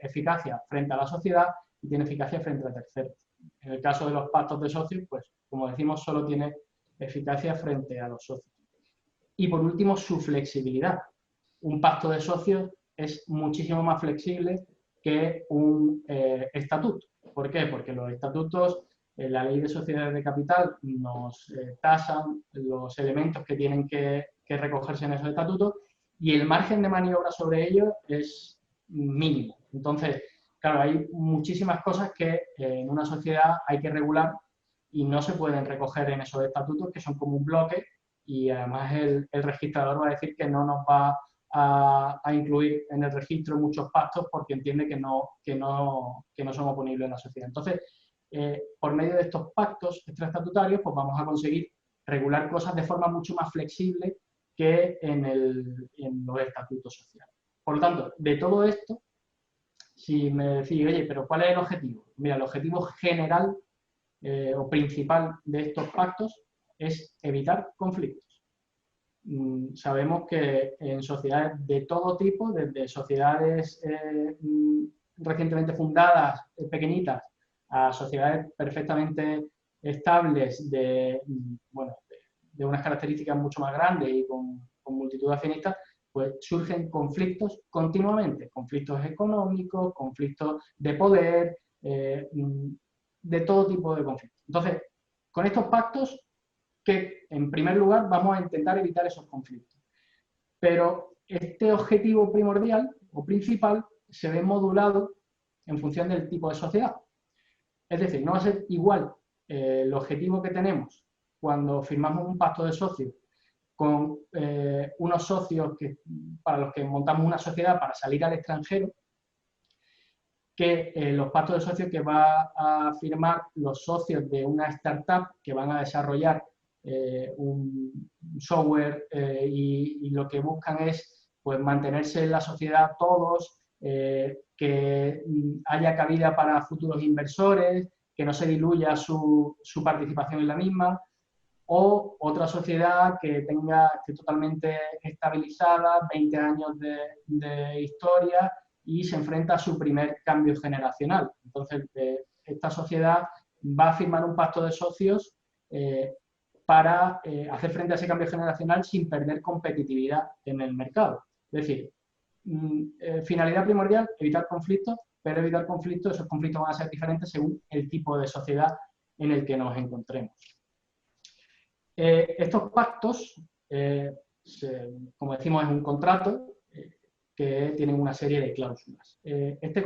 eficacia frente a la sociedad y tienen eficacia frente a terceros. En el caso de los pactos de socios, pues, como decimos, solo tiene eficacia frente a los socios. Y por último, su flexibilidad. Un pacto de socios es muchísimo más flexible que un estatuto. ¿Por qué? Porque los estatutos, la ley de sociedades de capital nos tasan los elementos que tienen que recogerse en esos estatutos y el margen de maniobra sobre ellos es mínimo. Entonces, claro, hay muchísimas cosas que en una sociedad hay que regular y no se pueden recoger en esos estatutos, que son como un bloque, y además el registrador va a decir que no nos va a incluir en el registro muchos pactos porque entiende que no son oponibles en la sociedad. Entonces, por medio de estos pactos extraestatutarios, pues vamos a conseguir regular cosas de forma mucho más flexible que en los estatutos sociales. Por lo tanto, de todo esto, si me decís, oye, pero ¿cuál es el objetivo? Mira, el objetivo general o principal de estos pactos es evitar conflictos. Sabemos que en sociedades de todo tipo, desde sociedades recientemente fundadas, pequeñitas, a sociedades perfectamente estables de unas características mucho más grandes y con multitud de accionistas, pues surgen conflictos continuamente, conflictos económicos, conflictos de poder, de todo tipo de conflictos. Entonces, con estos pactos, que en primer lugar vamos a intentar evitar esos conflictos. Pero este objetivo primordial o principal se ve modulado en función del tipo de sociedad. Es decir, no va a ser igual el objetivo que tenemos cuando firmamos un pacto de socios con unos socios para los que montamos una sociedad para salir al extranjero, que los pactos de socios que va a firmar los socios de una startup que van a desarrollar un software y lo que buscan es pues, mantenerse en la sociedad todos, que haya cabida para futuros inversores, que no se diluya su participación en la misma, o otra sociedad que esté totalmente estabilizada, 20 años de historia y se enfrenta a su primer cambio generacional. Entonces, esta sociedad va a firmar un pacto de socios para hacer frente a ese cambio generacional sin perder competitividad en el mercado. Es decir, finalidad primordial, evitar conflictos, pero evitar conflictos, esos conflictos van a ser diferentes según el tipo de sociedad en el que nos encontremos. Estos pactos, como decimos, es un contrato que tienen una serie de cláusulas. Este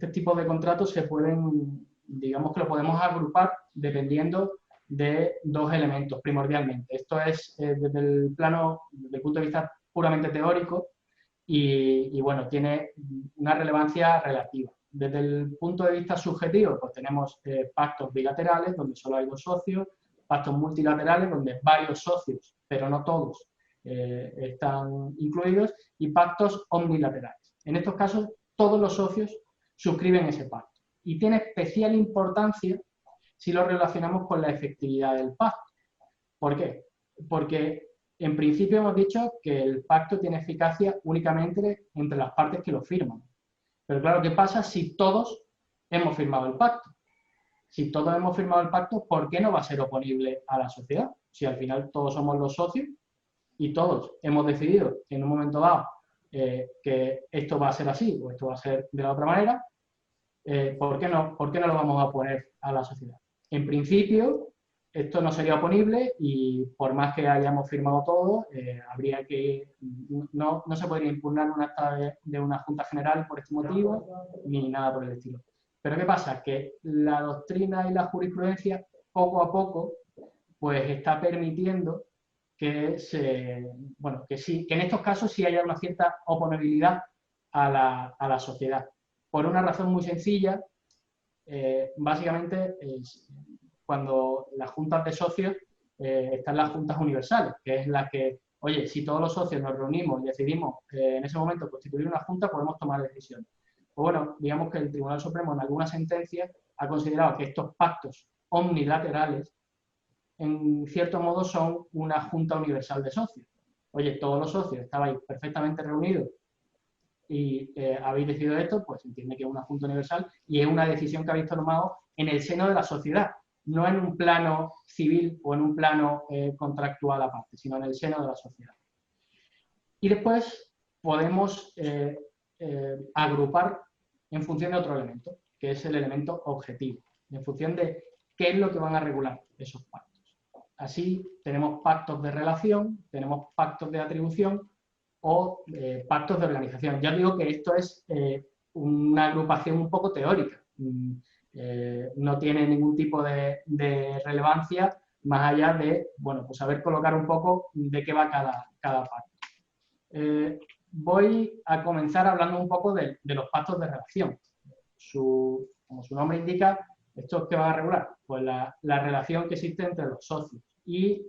tipo de contratos se pueden, digamos que lo podemos agrupar dependiendo de dos elementos primordialmente. Esto es desde el punto de vista puramente teórico y bueno, tiene una relevancia relativa. Desde el punto de vista subjetivo, pues tenemos pactos bilaterales donde solo hay dos socios, pactos multilaterales donde varios socios, pero no todos, están incluidos, y pactos omnilaterales. En estos casos, todos los socios suscriben ese pacto. Y tiene especial importancia si lo relacionamos con la efectividad del pacto. ¿Por qué? Porque en principio hemos dicho que el pacto tiene eficacia únicamente entre las partes que lo firman. Pero claro, ¿qué pasa si todos hemos firmado el pacto? Si todos hemos firmado el pacto, ¿por qué no va a ser oponible a la sociedad? Si al final todos somos los socios y todos hemos decidido en un momento dado que esto va a ser así o esto va a ser de la otra manera, ¿por qué no lo vamos a oponer a la sociedad? En principio, esto no sería oponible y por más que hayamos firmado todo, no se podría impugnar un acta de una Junta General por este motivo, ni nada por el estilo. Pero ¿qué pasa? Que la doctrina y la jurisprudencia, poco a poco, pues está permitiendo que en estos casos sí haya una cierta oponibilidad a la sociedad. Por una razón muy sencilla, básicamente cuando las juntas de socios están las juntas universales, que es la que, oye, si todos los socios nos reunimos y decidimos en ese momento constituir una junta, podemos tomar decisiones. Pues bueno, digamos que el Tribunal Supremo en alguna sentencia ha considerado que estos pactos omnilaterales en cierto modo son una junta universal de socios. Oye, todos los socios estabais perfectamente reunidos y habéis decidido esto, pues entiende que es una junta universal y es una decisión que habéis tomado en el seno de la sociedad, no en un plano civil o en un plano contractual aparte, sino en el seno de la sociedad. Y después podemos agrupar en función de otro elemento, que es el elemento objetivo, en función de qué es lo que van a regular esos pactos. Así tenemos pactos de relación, tenemos pactos de atribución o pactos de organización. Ya os digo que esto es una agrupación un poco teórica. No tiene ningún tipo de relevancia más allá de, bueno, pues saber colocar un poco de qué va cada pacto. Voy a comenzar hablando un poco de los pactos de relación. Como su nombre indica, ¿esto qué va a regular? Pues la relación que existe entre los socios y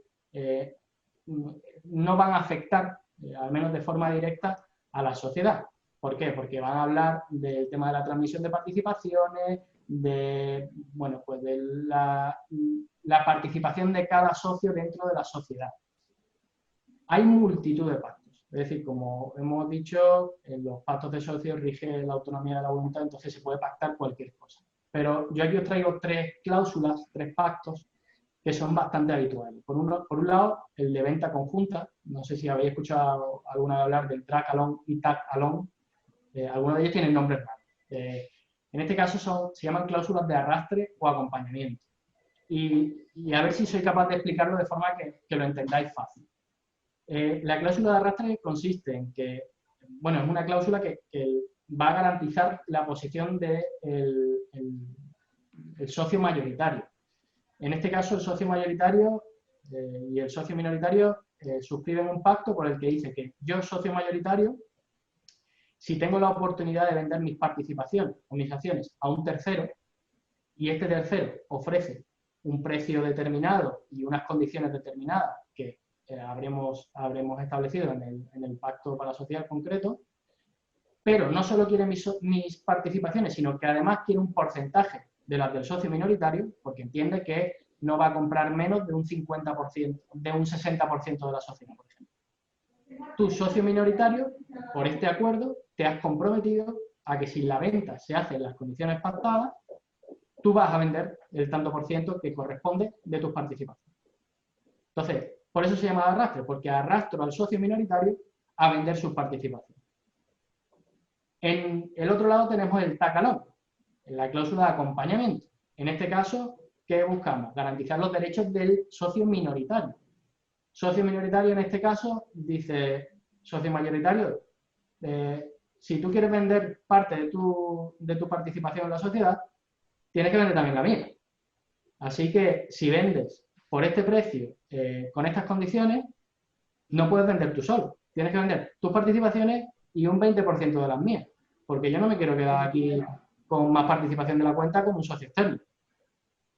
no van a afectar, al menos de forma directa, a la sociedad. ¿Por qué? Porque van a hablar del tema de la transmisión de participaciones, de la participación de cada socio dentro de la sociedad. Hay multitud de pactos. Es decir, como hemos dicho, en los pactos de socios rige la autonomía de la voluntad, entonces se puede pactar cualquier cosa. Pero yo aquí os traigo tres cláusulas, tres pactos, que son bastante habituales. Por un lado, el de venta conjunta. No sé si habéis escuchado alguna vez hablar del track along y tag along. Algunos de ellos tienen nombres raros. En este caso se llaman cláusulas de arrastre o acompañamiento. Y a ver si soy capaz de explicarlo de forma que lo entendáis fácil. La cláusula de arrastre consiste en que, bueno, es una cláusula que va a garantizar la posición del socio mayoritario. En este caso, el socio mayoritario y el socio minoritario suscriben un pacto por el que dice que yo, socio mayoritario, si tengo la oportunidad de vender mis participaciones o mis acciones a un tercero y este tercero ofrece un precio determinado y unas condiciones determinadas que habremos establecido en el pacto para la sociedad concreto, pero no solo quiere mis participaciones, sino que además quiere un porcentaje de las del socio minoritario, porque entiende que no va a comprar menos de un 50%, de un 60% de la sociedad, por ejemplo. Tu socio minoritario, por este acuerdo, te has comprometido a que si la venta se hace en las condiciones pactadas, tú vas a vender el tanto por ciento que corresponde de tus participaciones. Entonces, por eso se llama arrastre, porque arrastro al socio minoritario a vender sus participaciones. En el otro lado tenemos el tag along, la cláusula de acompañamiento. En este caso, ¿qué buscamos? Garantizar los derechos del socio minoritario. Socio minoritario en este caso dice, socio mayoritario, si tú quieres vender parte de tu participación en la sociedad, tienes que vender también la mía. Así que si vendes por este precio, con estas condiciones, no puedes vender tú solo. Tienes que vender tus participaciones y un 20% de las mías, porque yo no me quiero quedar aquí con más participación de la cuenta como un socio externo.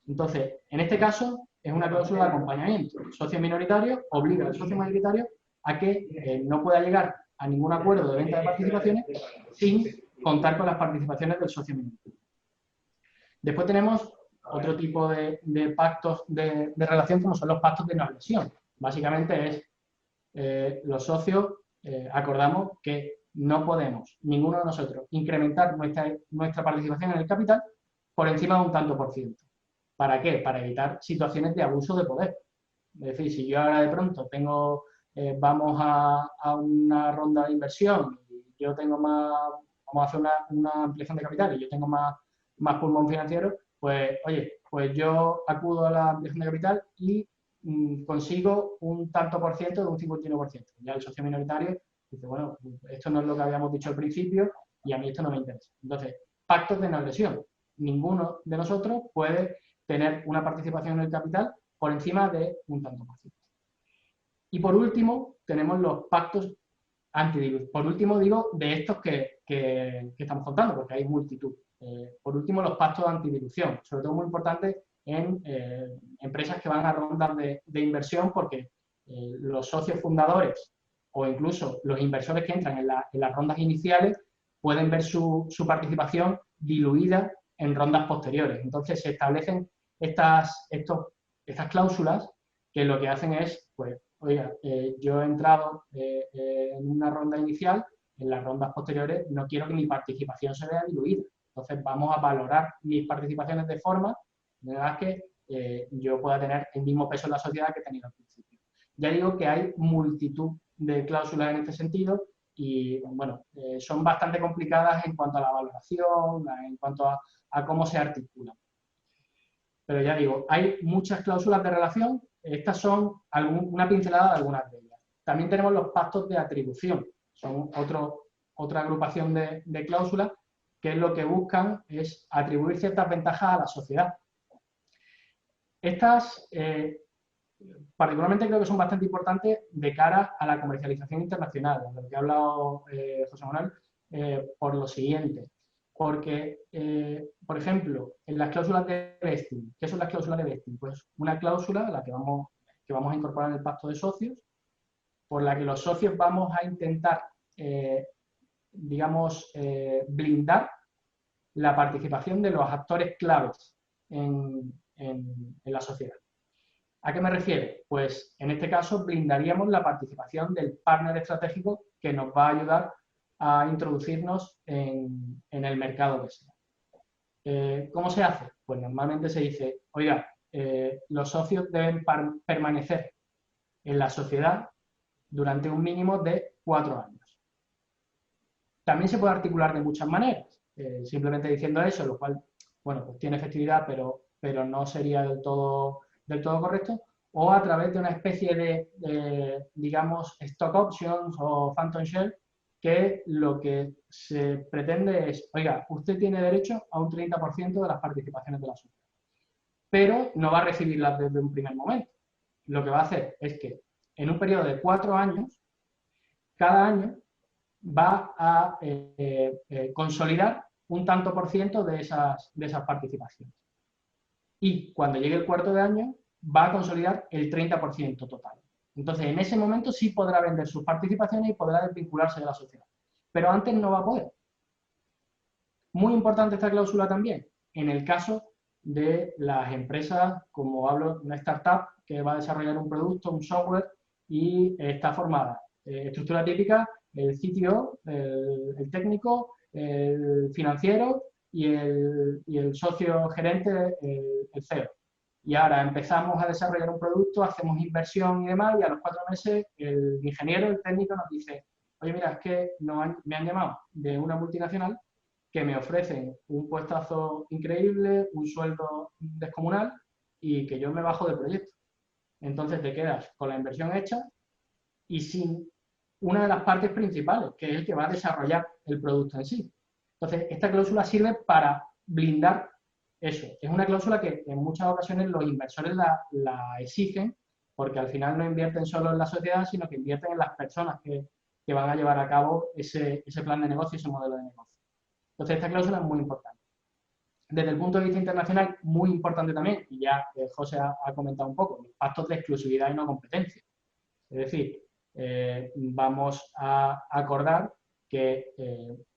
Entonces, en este caso, es una cláusula de acompañamiento. El socio minoritario obliga al socio mayoritario a que no pueda llegar a ningún acuerdo de venta de participaciones sin contar con las participaciones del socio minoritario. Después tenemos otro tipo de pactos de relación, como son los pactos de no agresión. Básicamente es los socios acordamos que no podemos, ninguno de nosotros, incrementar nuestra participación en el capital por encima de un tanto por ciento. ¿Para qué? Para evitar situaciones de abuso de poder. Es decir, si yo ahora de pronto vamos a una ronda de inversión y yo tengo más, vamos a hacer una ampliación de capital y yo tengo más pulmón financiero, pues, oye, pues yo acudo a la ampliación de capital y consigo un tanto por ciento de un 51%. Ya el socio minoritario dice, bueno, esto no es lo que habíamos dicho al principio y a mí esto no me interesa. Entonces, pactos de no agresión. Ninguno de nosotros puede tener una participación en el capital por encima de un tanto por ciento. Y por último, tenemos los pactos antidilución. Por último, digo, de estos que estamos contando, porque hay multitud. Por último, los pactos antidilución, sobre todo muy importantes en empresas que van a rondas de inversión, porque los socios fundadores o incluso los inversores que entran en las rondas iniciales pueden ver su participación diluida en rondas posteriores. Entonces, se establecen estas cláusulas que lo que hacen es, pues, oiga, yo he entrado en una ronda inicial, en las rondas posteriores no quiero que mi participación se vea diluida. Entonces, vamos a valorar mis participaciones de forma que yo pueda tener el mismo peso en la sociedad que he tenido al principio. Ya digo que hay multitud de cláusulas en este sentido y, bueno, son bastante complicadas en cuanto a la valoración, en cuanto a cómo se articulan. Pero ya digo, hay muchas cláusulas de relación. Estas son una pincelada de algunas de ellas. También tenemos los pactos de atribución. Son otra agrupación de cláusulas que lo que buscan es atribuir ciertas ventajas a la sociedad. Estas, particularmente, creo que son bastante importantes de cara a la comercialización internacional, de lo que ha hablado José Manuel, por lo siguiente. Porque, por ejemplo, en las cláusulas de vesting, ¿qué son las cláusulas de vesting? Pues una cláusula, la que vamos a incorporar en el pacto de socios, por la que los socios vamos a intentar, digamos, blindar la participación de los actores claves en la sociedad. ¿A qué me refiero? Pues, en este caso, blindaríamos la participación del partner estratégico que nos va a ayudar a introducirnos en el mercado que sea. ¿Cómo se hace? Pues normalmente se dice, oiga, los socios deben permanecer en la sociedad durante un mínimo de 4 años. También se puede articular de muchas maneras, simplemente diciendo eso, lo cual, bueno, pues tiene efectividad, pero no sería del todo correcto, o a través de una especie de digamos, stock options o phantom share, que lo que se pretende es, oiga, usted tiene derecho a un 30% de las participaciones de la sociedad, pero no va a recibirlas desde un primer momento. Lo que va a hacer es que en un periodo de 4 años, cada año va a consolidar un tanto por ciento de esas participaciones. Y cuando llegue el cuarto de año, va a consolidar el 30% total. Entonces, en ese momento sí podrá vender sus participaciones y podrá desvincularse de la sociedad. Pero antes no va a poder. Muy importante esta cláusula también, en el caso de las empresas, como hablo, una startup que va a desarrollar un producto, un software, y está formada. Estructura típica, el CTO, el técnico, el financiero y el socio gerente, el CEO. Y ahora empezamos a desarrollar un producto, hacemos inversión y demás, y a los 4 meses el ingeniero, el técnico nos dice, oye, mira, es que me han llamado de una multinacional que me ofrecen un puestazo increíble, un sueldo descomunal y que yo me bajo del proyecto. Entonces te quedas con la inversión hecha y sin una de las partes principales, que es el que va a desarrollar el producto en sí. Entonces, esta cláusula sirve para blindar eso. Es una cláusula que en muchas ocasiones los inversores la exigen porque al final no invierten solo en la sociedad, sino que invierten en las personas que van a llevar a cabo ese plan de negocio, ese modelo de negocio. Entonces, esta cláusula es muy importante. Desde el punto de vista internacional, muy importante también, y ya José ha comentado un poco, los pactos de exclusividad y no competencia. Es decir, vamos a acordar que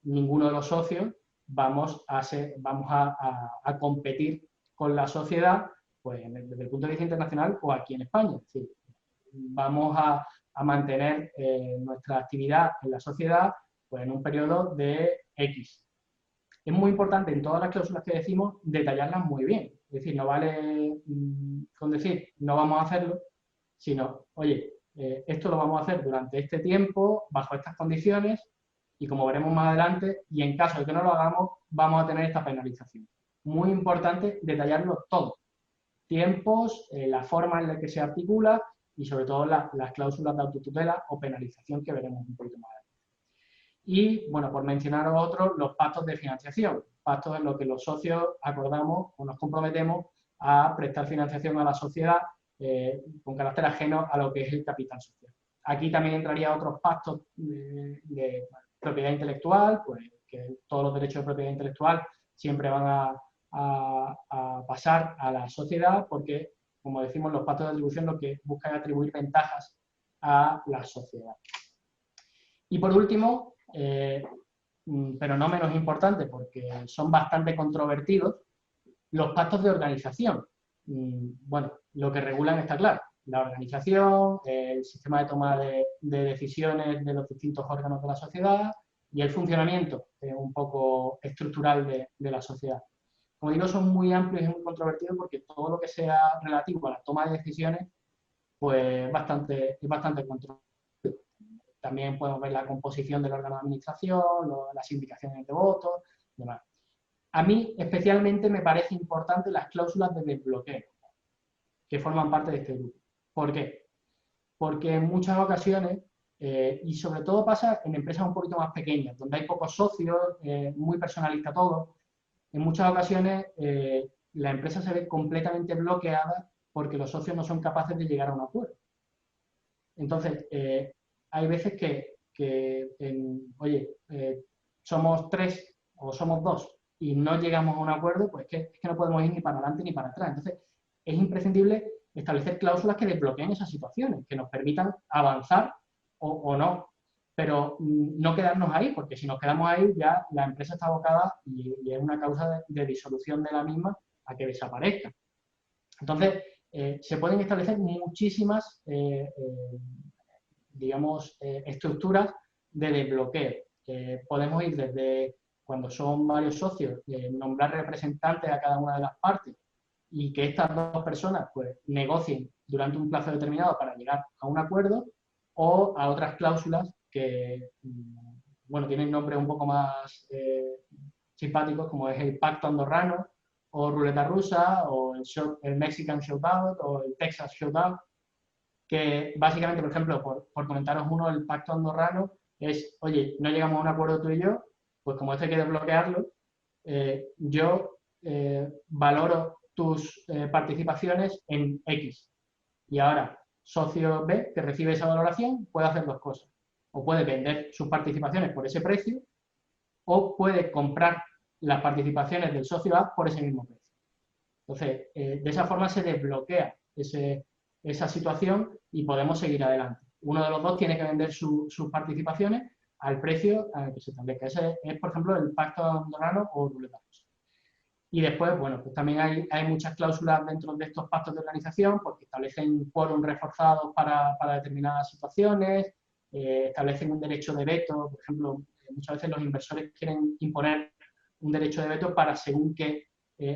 ninguno de los socios vamos a competir con la sociedad, pues desde el punto de vista internacional o aquí en España. Es decir, vamos a mantener nuestra actividad en la sociedad pues, en un periodo de X. Es muy importante en todas las cláusulas que decimos detallarlas muy bien. Es decir, no vale con decir no vamos a hacerlo, sino, oye, esto lo vamos a hacer durante este tiempo, bajo estas condiciones, y como veremos más adelante, y en caso de que no lo hagamos, vamos a tener esta penalización. Muy importante detallarlo todo. Tiempos, la forma en la que se articula y sobre todo las cláusulas de autotutela o penalización que veremos un poquito más adelante. Y, bueno, por mencionar otros, los pactos de financiación. Pactos en los que los socios acordamos o nos comprometemos a prestar financiación a la sociedad con carácter ajeno a lo que es el capital social. Aquí también entraría otros pactos de propiedad intelectual, pues que todos los derechos de propiedad intelectual siempre van a pasar a la sociedad porque, como decimos, los pactos de atribución lo que buscan es atribuir ventajas a la sociedad. Y por último, pero no menos importante porque son bastante controvertidos, los pactos de organización. Bueno, lo que regulan está claro. La organización, el sistema de toma de decisiones de los distintos órganos de la sociedad y el funcionamiento un poco estructural de la sociedad. Como digo, son muy amplios y muy controvertidos porque todo lo que sea relativo a la toma de decisiones pues es bastante controvertido. También podemos ver la composición del órgano de administración, las indicaciones de votos, demás. A mí especialmente me parece importante las cláusulas de desbloqueo que forman parte de este grupo. ¿Por qué? Porque en muchas ocasiones, y sobre todo pasa en empresas un poquito más pequeñas, donde hay pocos socios, muy personalista todo, en muchas ocasiones la empresa se ve completamente bloqueada porque los socios no son capaces de llegar a un acuerdo. Entonces, hay veces oye, somos 3 o somos 2 y no llegamos a un acuerdo, pues es que no podemos ir ni para adelante ni para atrás. Entonces, es imprescindible establecer cláusulas que desbloqueen esas situaciones, que nos permitan avanzar o no, pero no quedarnos ahí, porque si nos quedamos ahí ya la empresa está abocada y es una causa de disolución de la misma a que desaparezca. Entonces, se pueden establecer muchísimas digamos, estructuras de desbloqueo. Podemos ir desde cuando son varios socios, nombrar representantes a cada una de las partes y que estas dos personas pues, negocien durante un plazo determinado para llegar a un acuerdo, o a otras cláusulas que, bueno, tienen nombres un poco más simpáticos, como es el Pacto Andorrano, o Ruleta Rusa, o el Mexican Shootout, o el Texas Shootout, que básicamente, por ejemplo, por comentaros uno, el Pacto Andorrano es, oye, no llegamos a un acuerdo tú y yo, pues como esto hay que desbloquearlo, yo valoro tus participaciones en X. Y ahora, socio B, que recibe esa valoración, puede hacer dos cosas. O puede vender sus participaciones por ese precio, o puede comprar las participaciones del socio A por ese mismo precio. Entonces, de esa forma se desbloquea esa situación y podemos seguir adelante. Uno de los dos tiene que vender sus participaciones al precio al que se establezca. Ese es, por ejemplo, el Pacto Andorrano o Ruleta Rusa. Y después, bueno, pues también hay muchas cláusulas dentro de estos pactos de organización porque establecen quórum reforzados para determinadas situaciones, establecen un derecho de veto. Por ejemplo, muchas veces los inversores quieren imponer un derecho de veto para según qué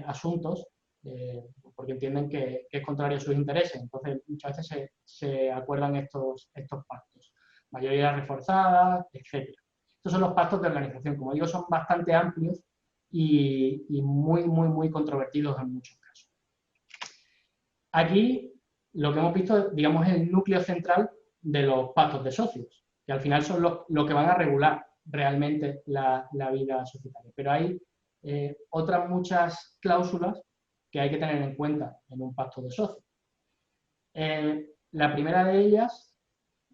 asuntos, porque entienden que es contrario a sus intereses. Entonces, muchas veces se acuerdan estos pactos. Mayoría reforzada, etc. Estos son los pactos de organización. Como digo, son bastante amplios y muy controvertidos en muchos casos. Aquí, lo que hemos visto, digamos, es el núcleo central de los pactos de socios, que al final son lo que van a regular realmente la vida societaria. Pero hay otras muchas cláusulas que hay que tener en cuenta en un pacto de socios. La primera de ellas,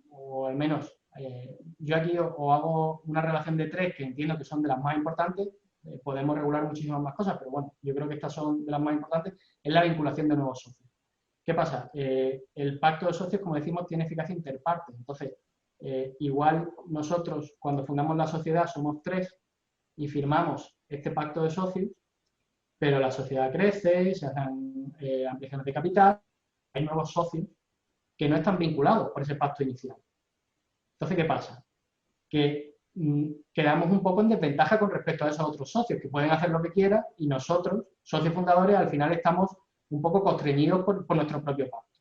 o al menos yo aquí os hago una relación de 3 que entiendo que son de las más importantes. Podemos regular muchísimas más cosas, pero bueno, yo creo que estas son de las más importantes, es la vinculación de nuevos socios. ¿Qué pasa? El pacto de socios, como decimos, tiene eficacia interparte. Entonces, igual nosotros, cuando fundamos la sociedad, somos 3 y firmamos este pacto de socios, pero la sociedad crece, se hacen ampliaciones de capital, hay nuevos socios que no están vinculados por ese pacto inicial. Entonces, ¿qué pasa? Que quedamos un poco en desventaja con respecto a esos otros socios que pueden hacer lo que quieran y nosotros, socios fundadores, al final estamos un poco constreñidos por nuestro propio pacto.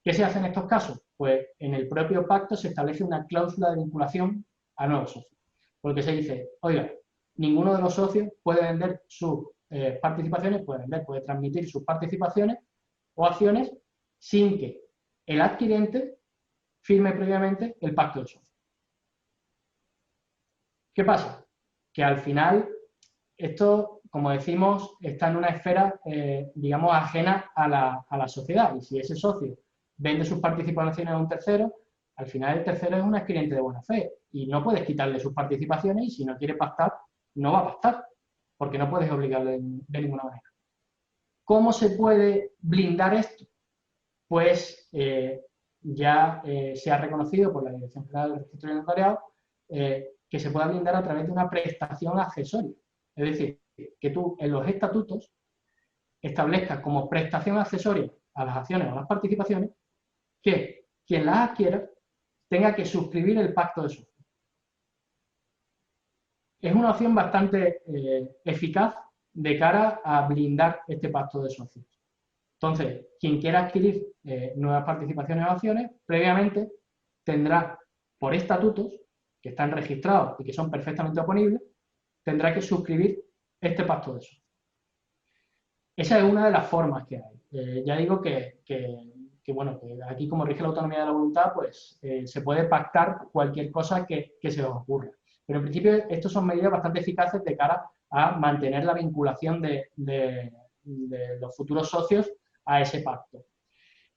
¿Qué se hace en estos casos? Pues en el propio pacto se establece una cláusula de vinculación a nuevos socios. Porque se dice, oiga, ninguno de los socios puede vender sus participaciones, puede transmitir sus participaciones o acciones sin que el adquirente firme previamente el pacto de socios. ¿Qué pasa? Que al final esto, como decimos, está en una esfera, digamos, ajena a la sociedad. Y si ese socio vende sus participaciones a un tercero, al final el tercero es un adquiriente de buena fe y no puedes quitarle sus participaciones y si no quiere pactar, no va a pactar, porque no puedes obligarle de ninguna manera. ¿Cómo se puede blindar esto? Pues ya se ha reconocido por la Dirección General del Registro del Notariado que se pueda blindar a través de una prestación accesoria. Es decir, que tú en los estatutos establezcas como prestación accesoria a las acciones o a las participaciones que quien las adquiera tenga que suscribir el pacto de socios. Es una opción bastante eficaz de cara a blindar este pacto de socios. Entonces, quien quiera adquirir nuevas participaciones o acciones, previamente tendrá, por estatutos, que están registrados y que son perfectamente oponibles, tendrá que suscribir este pacto de socios. Esa es una de las formas que hay. Ya digo que aquí, como rige la autonomía de la voluntad, pues se puede pactar cualquier cosa que se os ocurra. Pero en principio, estas son medidas bastante eficaces de cara a mantener la vinculación de los futuros socios a ese pacto.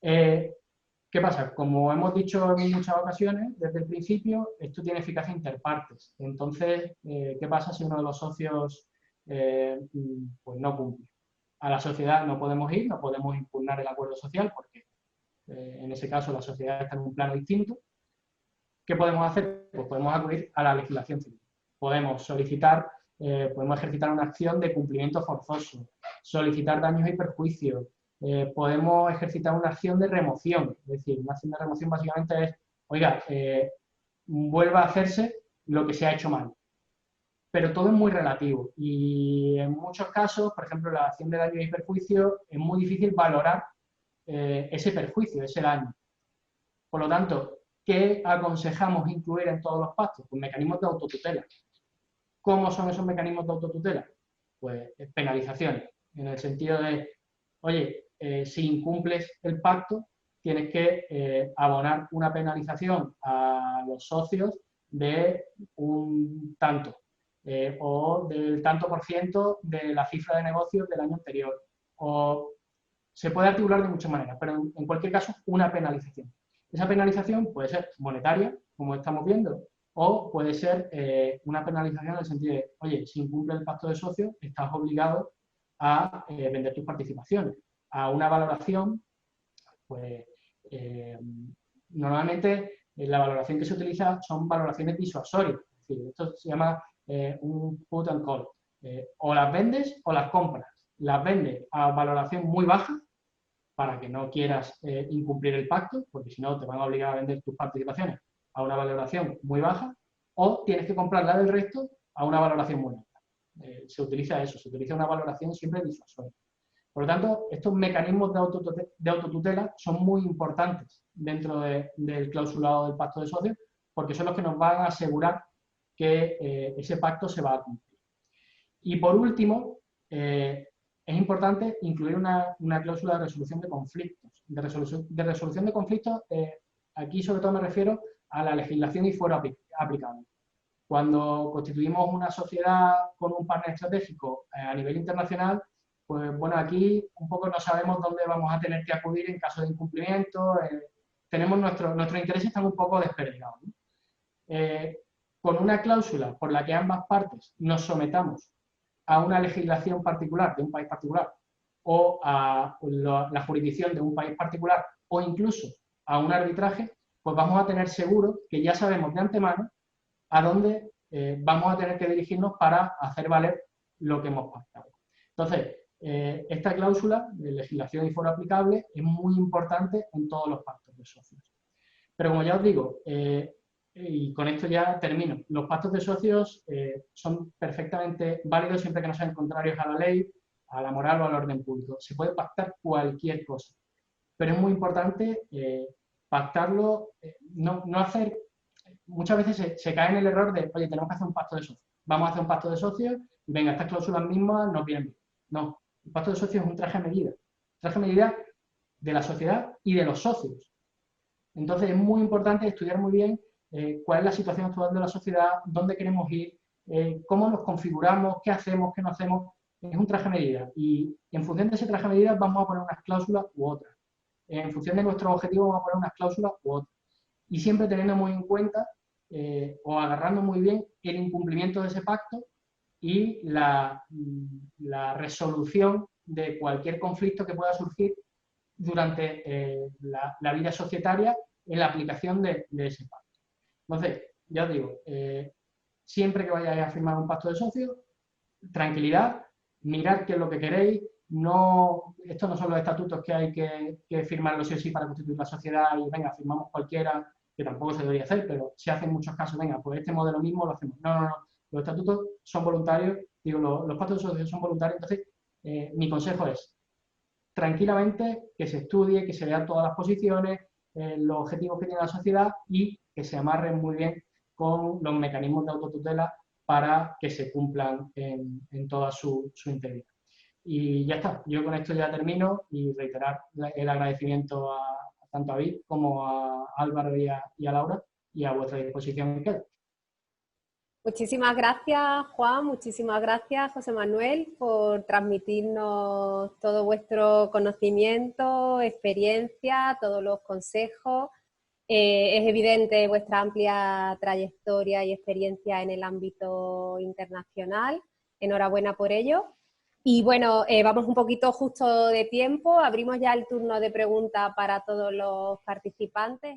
¿Qué pasa? Como hemos dicho en muchas ocasiones, desde el principio, esto tiene eficacia interpartes. Entonces, ¿qué pasa si uno de los socios pues no cumple? A la sociedad no podemos ir, no podemos impugnar el acuerdo social porque en ese caso la sociedad está en un plano distinto. ¿Qué podemos hacer? Pues podemos acudir a la legislación civil. Podemos solicitar, podemos ejercitar una acción de cumplimiento forzoso, solicitar daños y perjuicios, podemos ejercitar una acción de remoción. Es decir, una acción de remoción básicamente es, oiga, vuelva a hacerse lo que se ha hecho mal. Pero todo es muy relativo y en muchos casos, por ejemplo, la acción de daños y perjuicios, es muy difícil valorar ese perjuicio, ese daño. Por lo tanto, ¿qué aconsejamos incluir en todos los pactos? Pues mecanismos de autotutela. ¿Cómo son esos mecanismos de autotutela? Pues penalizaciones, en el sentido de, oye, si incumples el pacto, tienes que abonar una penalización a los socios de un tanto, o del tanto por ciento de la cifra de negocios del año anterior. O se puede articular de muchas maneras, pero en cualquier caso, una penalización. Esa penalización puede ser monetaria, como estamos viendo, o puede ser una penalización en el sentido de, oye, si incumple el pacto de socios, estás obligado a vender tus participaciones. A una valoración, pues normalmente la valoración que se utiliza son valoraciones disuasorias. Es decir, esto se llama un put and call. O las vendes o las compras. Las vendes a valoración muy baja, para que no quieras incumplir el pacto, porque si no te van a obligar a vender tus participaciones a una valoración muy baja, o tienes que comprarla del resto a una valoración muy alta. Se utiliza eso, se utiliza una valoración siempre disuasoria. Por lo tanto, estos mecanismos de autotutela son muy importantes dentro del clausulado del pacto de socios, porque son los que nos van a asegurar que ese pacto se va a cumplir. Y por último, es importante incluir una cláusula de resolución de conflictos. De resolución de conflictos, aquí sobre todo me refiero a la legislación y fuero aplicable. Cuando constituimos una sociedad con un partner estratégico a nivel internacional, pues bueno, aquí un poco no sabemos dónde vamos a tener que acudir en caso de incumplimiento. Tenemos nuestros intereses están un poco desperdigados, ¿no? Con una cláusula por la que ambas partes nos sometamos a una legislación particular de un país particular o a la jurisdicción de un país particular o incluso a un arbitraje, pues vamos a tener seguro que ya sabemos de antemano a dónde vamos a tener que dirigirnos para hacer valer lo que hemos pactado. Entonces, esta cláusula de legislación y foro aplicable es muy importante en todos los pactos de socios. Pero como ya os digo, y con esto ya termino, los pactos de socios son perfectamente válidos siempre que no sean contrarios a la ley, a la moral o al orden público. Se puede pactar cualquier cosa, pero es muy importante pactarlo, no hacer... Muchas veces se cae en el error de, oye, tenemos que hacer un pacto de socios. Vamos a hacer un pacto de socios y venga, estas cláusulas mismas nos vienen bien. No, el pacto de socios es un traje a medida. Traje a medida de la sociedad y de los socios. Entonces es muy importante estudiar muy bien cuál es la situación actual de la sociedad, dónde queremos ir, cómo nos configuramos, qué hacemos, qué no hacemos. Es un traje a medida y en función de ese traje a medida vamos a poner unas cláusulas u otras. en función de nuestros objetivos vamos a poner unas cláusulas u otras. Y siempre teniendo muy en cuenta o agarrando muy bien el incumplimiento de ese pacto y la resolución de cualquier conflicto que pueda surgir durante la vida societaria en la aplicación de ese pacto. Entonces, ya os digo, siempre que vayáis a firmar un pacto de socios, tranquilidad, mirad qué es lo que queréis. No, estos no son los estatutos que hay que firmarlos sí o sí para constituir la sociedad y venga, firmamos cualquiera, que tampoco se debería hacer, pero se hace en muchos casos, venga, pues este modelo mismo lo hacemos. No, no, no, los estatutos son voluntarios, digo, los pactos de socios son voluntarios, entonces mi consejo es, tranquilamente, que se estudie, que se vean todas las posiciones, los objetivos que tiene la sociedad y que se amarren muy bien con los mecanismos de autotutela para que se cumplan en toda su integridad. Y ya está, yo con esto ya termino y reiterar el agradecimiento tanto a Vic como a Álvaro y a Laura y a vuestra disposición queda. Muchísimas gracias, Juan, muchísimas gracias, José Manuel, por transmitirnos todo vuestro conocimiento, experiencia, todos los consejos. Es evidente vuestra amplia trayectoria y experiencia en el ámbito internacional. Enhorabuena por ello. Y bueno, vamos un poquito justo de tiempo. Abrimos ya el turno de preguntas para todos los participantes.